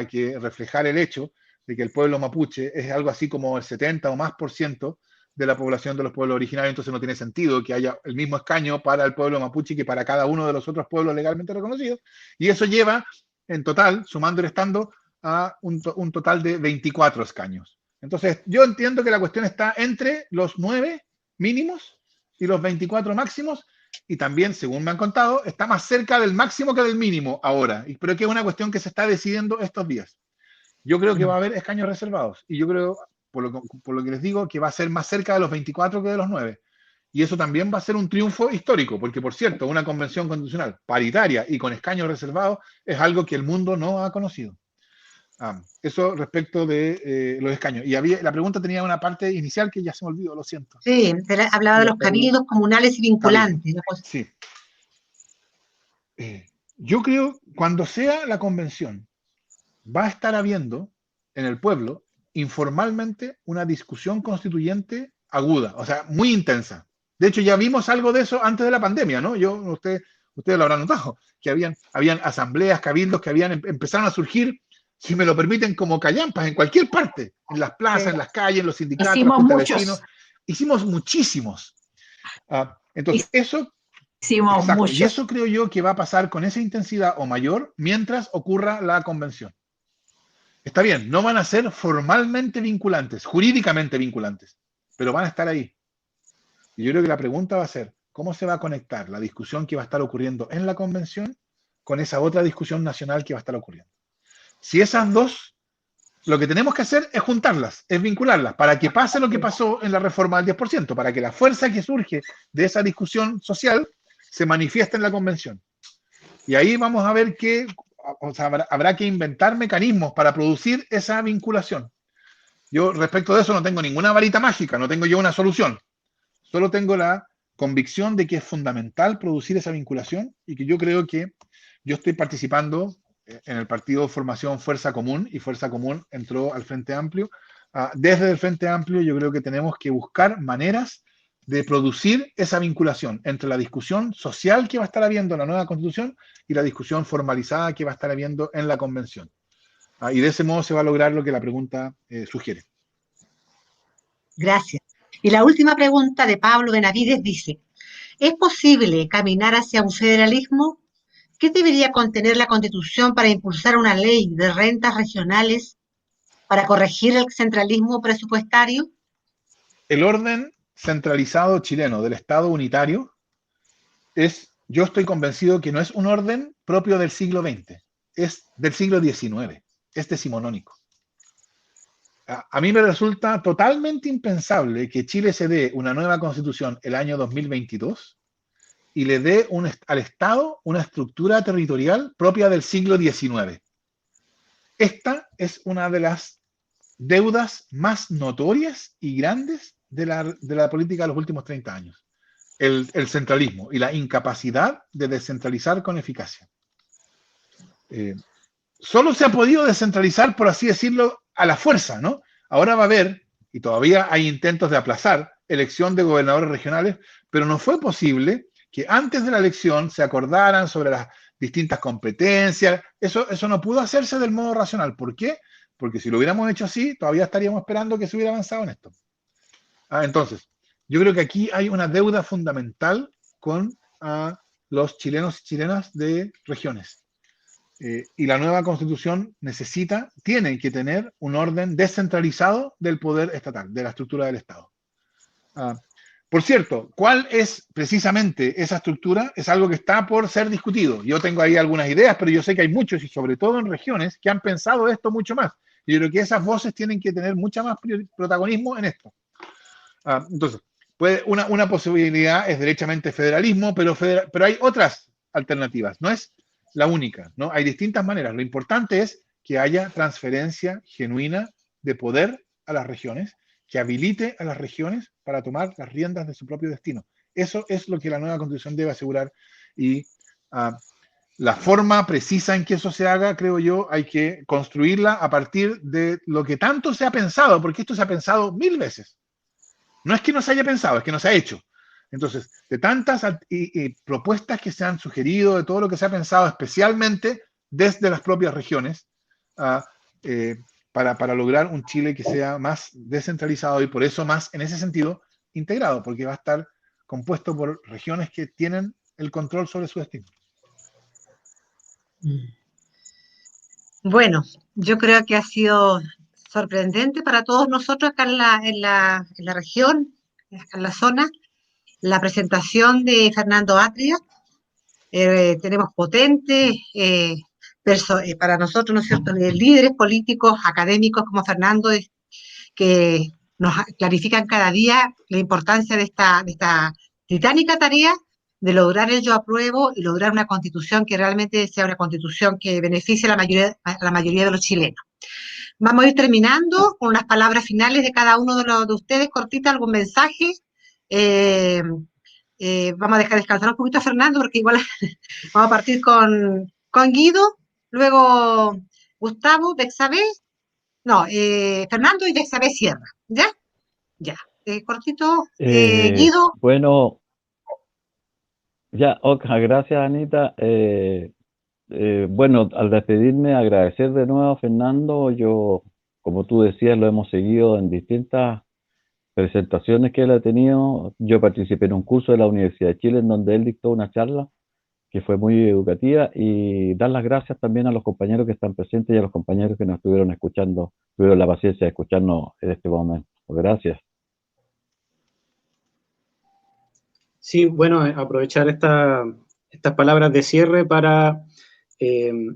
que reflejar el hecho de que el pueblo mapuche es algo así como el 70 o más % de la población de los pueblos originarios, entonces no tiene sentido que haya el mismo escaño para el pueblo mapuche que para cada uno de los otros pueblos legalmente reconocidos, y eso lleva en total, sumando y restando, a un total de 24 escaños. Entonces, yo entiendo que la cuestión está entre los 9 mínimos y los 24 máximos, y también, según me han contado, está más cerca del máximo que del mínimo ahora, pero que es una cuestión que se está decidiendo estos días. Yo creo que va a haber escaños reservados, y yo creo, por lo que les digo, que va a ser más cerca de los 24 que de los 9. Y eso también va a ser un triunfo histórico, porque, por cierto, una convención constitucional paritaria y con escaños reservados es algo que el mundo no ha conocido. Eso respecto de los escaños. Y la pregunta tenía una parte inicial que ya se me olvidó, lo siento. Sí, hablaba de los cabildos comunales y vinculantes. Sí. Yo creo, cuando sea la convención, va a estar habiendo en el pueblo, informalmente, una discusión constituyente aguda, o sea, muy intensa. De hecho, ya vimos algo de eso antes de la pandemia, ¿no? Ustedes lo habrán notado, que habían asambleas, cabildos que empezaron a surgir, si me lo permiten, como callampas en cualquier parte, en las plazas, en las calles, en los sindicatos, hicimos en los muchos. vecinos. Hicimos muchísimos. Entonces, eso... Hicimos exacto, muchos. y eso creo yo que va a pasar con esa intensidad o mayor mientras ocurra la convención. Está bien, no van a ser formalmente vinculantes, jurídicamente vinculantes, pero van a estar ahí. Y yo creo que la pregunta va a ser, ¿cómo se va a conectar la discusión que va a estar ocurriendo en la convención con esa otra discusión nacional que va a estar ocurriendo? Si esas dos, lo que tenemos que hacer es juntarlas, es vincularlas, para que pase lo que pasó en la reforma del 10%, para que la fuerza que surge de esa discusión social se manifieste en la convención. Y ahí vamos a ver que habrá que inventar mecanismos para producir esa vinculación. Yo respecto de eso no tengo ninguna varita mágica, no tengo yo una solución. Solo tengo la convicción de que es fundamental producir esa vinculación y que yo creo que yo estoy participando en el partido Formación Fuerza Común, y Fuerza Común entró al Frente Amplio. Desde el Frente Amplio yo creo que tenemos que buscar maneras de producir esa vinculación entre la discusión social que va a estar habiendo en la nueva Constitución y la discusión formalizada que va a estar habiendo en la Convención. Y de ese modo se va a lograr lo que la pregunta sugiere. Gracias. Y la última pregunta de Pablo Benavides dice, ¿es posible caminar hacia un federalismo? ¿Qué debería contener la Constitución para impulsar una ley de rentas regionales para corregir el centralismo presupuestario? El orden centralizado chileno del Estado unitario yo estoy convencido que no es un orden propio del siglo XX, es del siglo XIX, es decimonónico. A mí me resulta totalmente impensable que Chile se dé una nueva constitución el año 2022 y le dé al Estado una estructura territorial propia del siglo XIX. Esta es una de las deudas más notorias y grandes de la política de los últimos 30 años. El centralismo y la incapacidad de descentralizar con eficacia. Solo se ha podido descentralizar, por así decirlo, a la fuerza, ¿no? Ahora va a haber, y todavía hay intentos de aplazar, elección de gobernadores regionales, pero no fue posible que antes de la elección se acordaran sobre distintas competencias. Eso no pudo hacerse del modo racional. ¿Por qué? Porque si lo hubiéramos hecho así, todavía estaríamos esperando que se hubiera avanzado en esto. Entonces, yo creo que aquí hay una deuda fundamental con los chilenos y chilenas de regiones. Y la nueva constitución tiene que tener un orden descentralizado del poder estatal, de la estructura del Estado. Por cierto, ¿cuál es precisamente esa estructura? Es algo que está por ser discutido. Yo tengo ahí algunas ideas, pero yo sé que hay muchos, y sobre todo en regiones, que han pensado esto mucho más. Y yo creo que esas voces tienen que tener mucha más protagonismo en esto. Entonces, una posibilidad es derechamente federalismo, pero hay otras alternativas, no es la única, ¿no? Hay distintas maneras. Lo importante es que haya transferencia genuina de poder a las regiones, que habilite a las regiones para tomar las riendas de su propio destino. Eso es lo que la nueva constitución debe asegurar, y la forma precisa en que eso se haga, creo yo, hay que construirla a partir de lo que tanto se ha pensado, porque esto se ha pensado 1000 veces. No es que no se haya pensado, es que no se ha hecho. Entonces, de tantas propuestas que se han sugerido, de todo lo que se ha pensado, especialmente desde las propias regiones, para lograr un Chile que sea más descentralizado y por eso más, en ese sentido, integrado, porque va a estar compuesto por regiones que tienen el control sobre su destino. Bueno, yo creo que ha sido sorprendente para todos nosotros acá en la región, acá en la zona, la presentación de Fernando Atria. Tenemos potentes, para nosotros, ¿no es cierto?, líderes políticos, académicos como Fernando, que nos clarifican cada día la importancia de esta titánica tarea de lograr el yo apruebo y lograr una constitución que realmente sea una constitución que beneficie a la mayoría de los chilenos. Vamos a ir terminando con unas palabras finales de cada uno de ustedes, cortita, algún mensaje. Vamos a dejar descansar un poquito a Fernando, porque igual vamos a partir con Guido, luego Gustavo, Bexabé, Fernando y Bexabé Sierra, ¿ya? Ya, cortito, Guido. Bueno, ya, gracias, Anita. Bueno, al despedirme, agradecer de nuevo a Fernando. Yo, como tú decías, lo hemos seguido en distintas presentaciones que él ha tenido. Yo participé en un curso de la Universidad de Chile en donde él dictó una charla que fue muy educativa, y dar las gracias también a los compañeros que están presentes y a los compañeros que nos estuvieron escuchando, tuvieron la paciencia de escucharnos en este momento. Gracias. Sí, bueno, aprovechar estas palabras de cierre para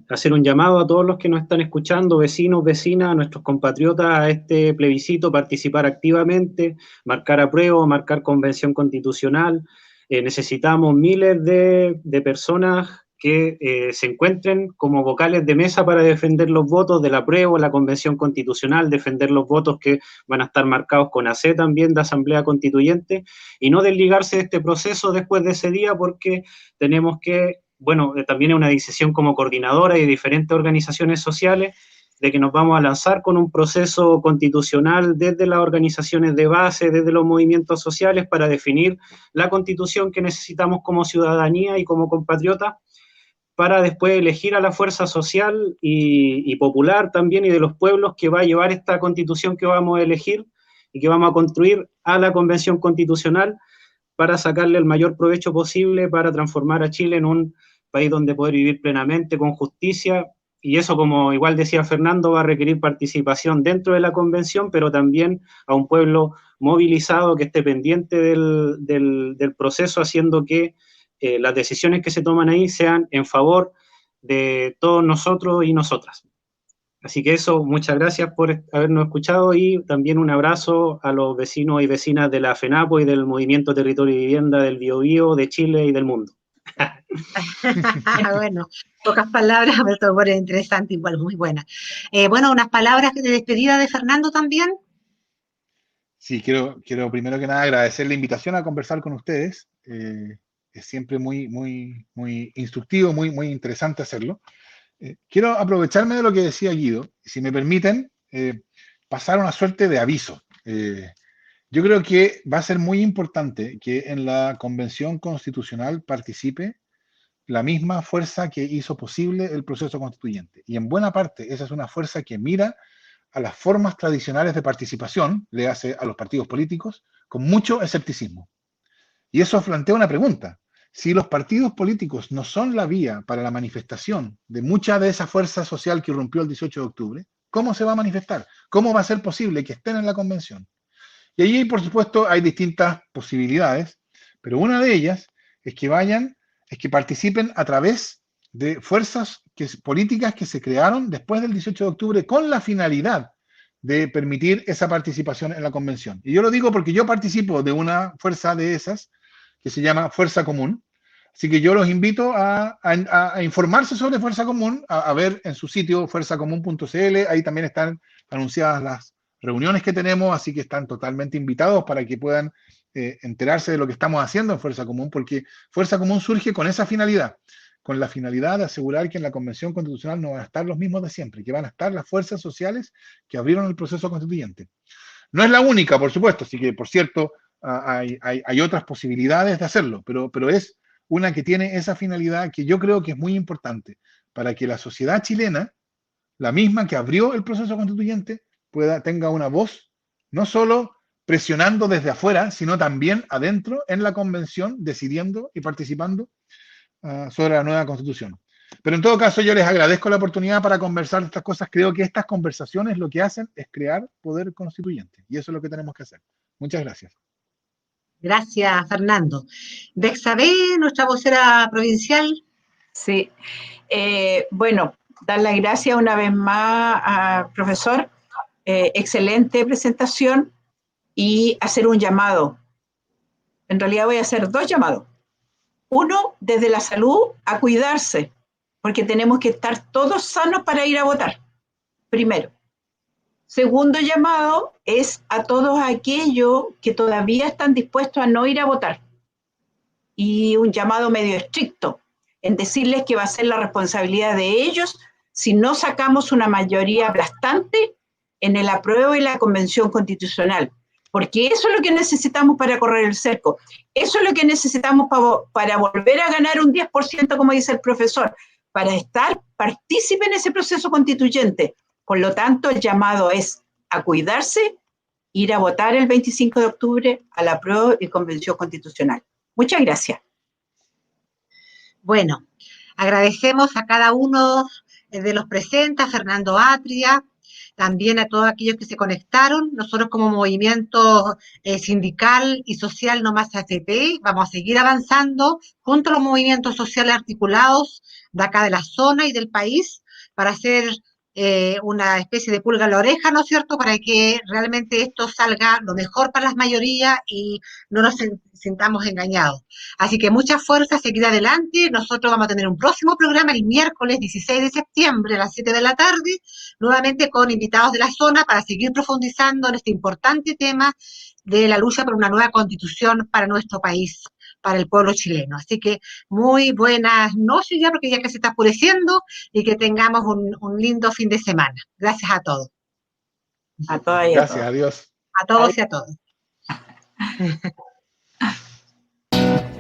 hacer un llamado a todos los que nos están escuchando, vecinos, vecinas, a nuestros compatriotas, a este plebiscito, participar activamente, marcar apruebo, marcar convención constitucional. Necesitamos miles de personas que se encuentren como vocales de mesa para defender los votos del apruebo, la convención constitucional, defender los votos que van a estar marcados con AC también de Asamblea Constituyente, y no desligarse de este proceso después de ese día, porque tenemos que, bueno, también es una decisión como coordinadora y de diferentes organizaciones sociales, de que nos vamos a lanzar con un proceso constitucional desde las organizaciones de base, desde los movimientos sociales, para definir la constitución que necesitamos como ciudadanía y como compatriotas, para después elegir a la fuerza social y popular también, y de los pueblos, que va a llevar esta constitución que vamos a elegir y que vamos a construir a la convención constitucional, para sacarle el mayor provecho posible, para transformar a Chile en un país donde poder vivir plenamente, con justicia. Y eso, como igual decía Fernando, va a requerir participación dentro de la convención, pero también a un pueblo movilizado que esté pendiente del proceso, haciendo que las decisiones que se toman ahí sean en favor de todos nosotros y nosotras. Así que eso, muchas gracias por habernos escuchado, y también un abrazo a los vecinos y vecinas de la FENAPO y del Movimiento Territorio y Vivienda del Biobío, de Chile y del mundo. Bueno, pocas palabras, pero bueno, interesante, igual, muy buena. Bueno, unas palabras de despedida de Fernando también. Sí, quiero primero que nada agradecer la invitación a conversar con ustedes. Es siempre muy instructivo, muy interesante hacerlo. Quiero aprovecharme de lo que decía Guido, si me permiten, pasar una suerte de aviso. Yo creo que va a ser muy importante que en la convención constitucional participe la misma fuerza que hizo posible el proceso constituyente. Y en buena parte esa es una fuerza que mira a las formas tradicionales de participación, le hace a los partidos políticos, con mucho escepticismo. Y eso plantea una pregunta. Si los partidos políticos no son la vía para la manifestación de mucha de esa fuerza social que irrumpió el 18 de octubre, ¿cómo se va a manifestar? ¿Cómo va a ser posible que estén en la convención? Y allí, por supuesto, hay distintas posibilidades, pero una de ellas es que participen a través de fuerzas políticas que se crearon después del 18 de octubre con la finalidad de permitir esa participación en la convención. Y yo lo digo porque yo participo de una fuerza de esas que se llama Fuerza Común. Así que yo los invito a informarse sobre Fuerza Común, a ver en su sitio fuerzacomún.cl. Ahí también están anunciadas las reuniones que tenemos, así que están totalmente invitados para que puedan enterarse de lo que estamos haciendo en Fuerza Común, porque Fuerza Común surge con esa finalidad, con la finalidad de asegurar que en la Convención Constitucional no van a estar los mismos de siempre, que van a estar las fuerzas sociales que abrieron el proceso constituyente. No es la única, por supuesto, así que, por cierto, hay otras posibilidades de hacerlo, pero es una que tiene esa finalidad que yo creo que es muy importante para que la sociedad chilena, la misma que abrió el proceso constituyente, tenga una voz, no solo presionando desde afuera, sino también adentro en la convención, decidiendo y participando sobre la nueva constitución. Pero en todo caso, yo les agradezco la oportunidad para conversar de estas cosas. Creo que estas conversaciones lo que hacen es crear poder constituyente, y eso es lo que tenemos que hacer. Muchas gracias. Gracias, Fernando. Bexabé, nuestra vocera provincial. Sí, bueno, dar las gracias una vez más al profesor. Excelente presentación y hacer un llamado. En realidad voy a hacer dos llamados. Uno, desde la salud, a cuidarse, porque tenemos que estar todos sanos para ir a votar, primero. Segundo llamado es a todos aquellos que todavía están dispuestos a no ir a votar. Y un llamado medio estricto, en decirles que va a ser la responsabilidad de ellos si no sacamos una mayoría aplastante en el apruebo y la convención constitucional. Porque eso es lo que necesitamos para correr el cerco. Eso es lo que necesitamos para volver a ganar un 10%, como dice el profesor, para estar partícipe en ese proceso constituyente. Por lo tanto, el llamado es a cuidarse, ir a votar el 25 de octubre a la apruebo y convención constitucional. Muchas gracias. Bueno, agradecemos a cada uno de los presentes, a Fernando Atria, también a todos aquellos que se conectaron. Nosotros como movimiento sindical y social No Más AFP vamos a seguir avanzando junto a los movimientos sociales articulados de acá de la zona y del país para hacer una especie de pulga en la oreja, ¿no es cierto?, para que realmente esto salga lo mejor para las mayorías y no nos sintamos engañados. Así que mucha fuerza, seguir adelante. Nosotros vamos a tener un próximo programa el miércoles 16 de septiembre a las 7 de la tarde, nuevamente con invitados de la zona para seguir profundizando en este importante tema de la lucha por una nueva constitución para nuestro país, para el pueblo chileno. Así que muy buenas noches ya, porque ya que se está oscureciendo, y que tengamos un lindo fin de semana. Gracias a todos. A todas y a Gracias, todos. adiós. A todos y a todos.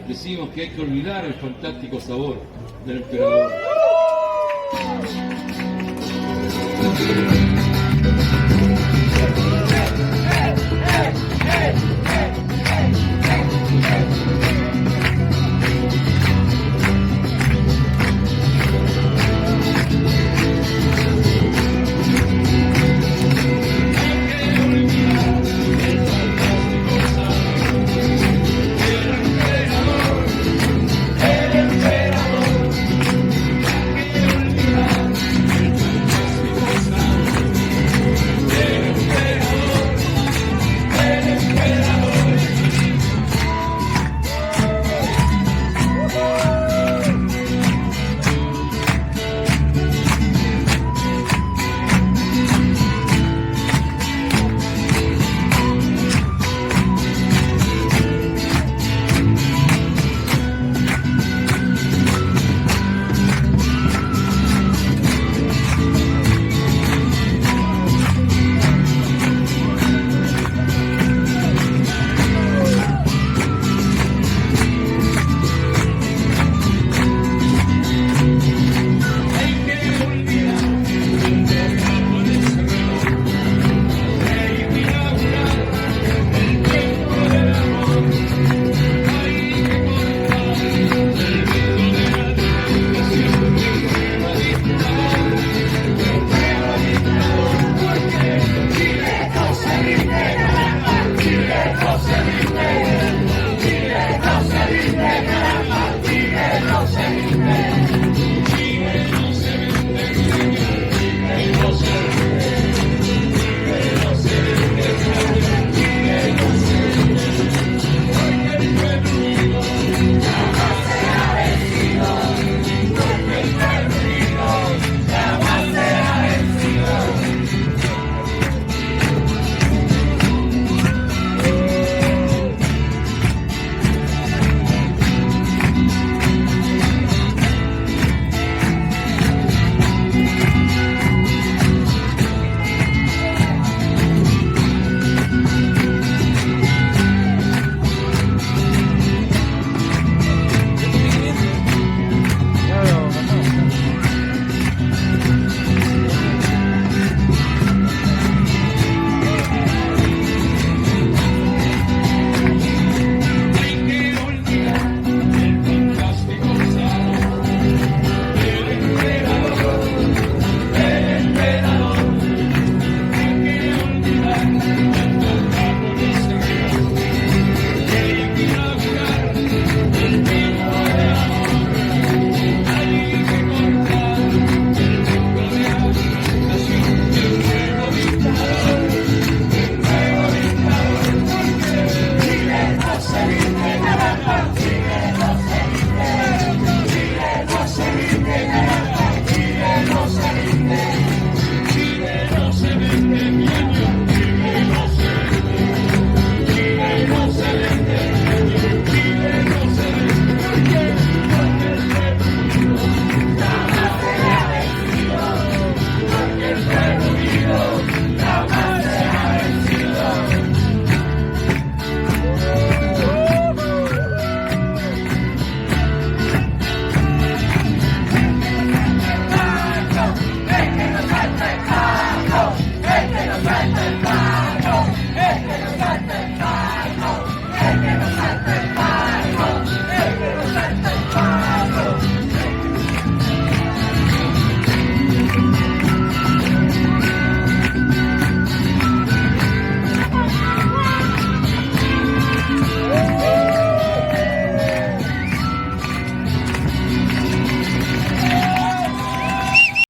Decimos que hay que olvidar el fantástico sabor del emperador.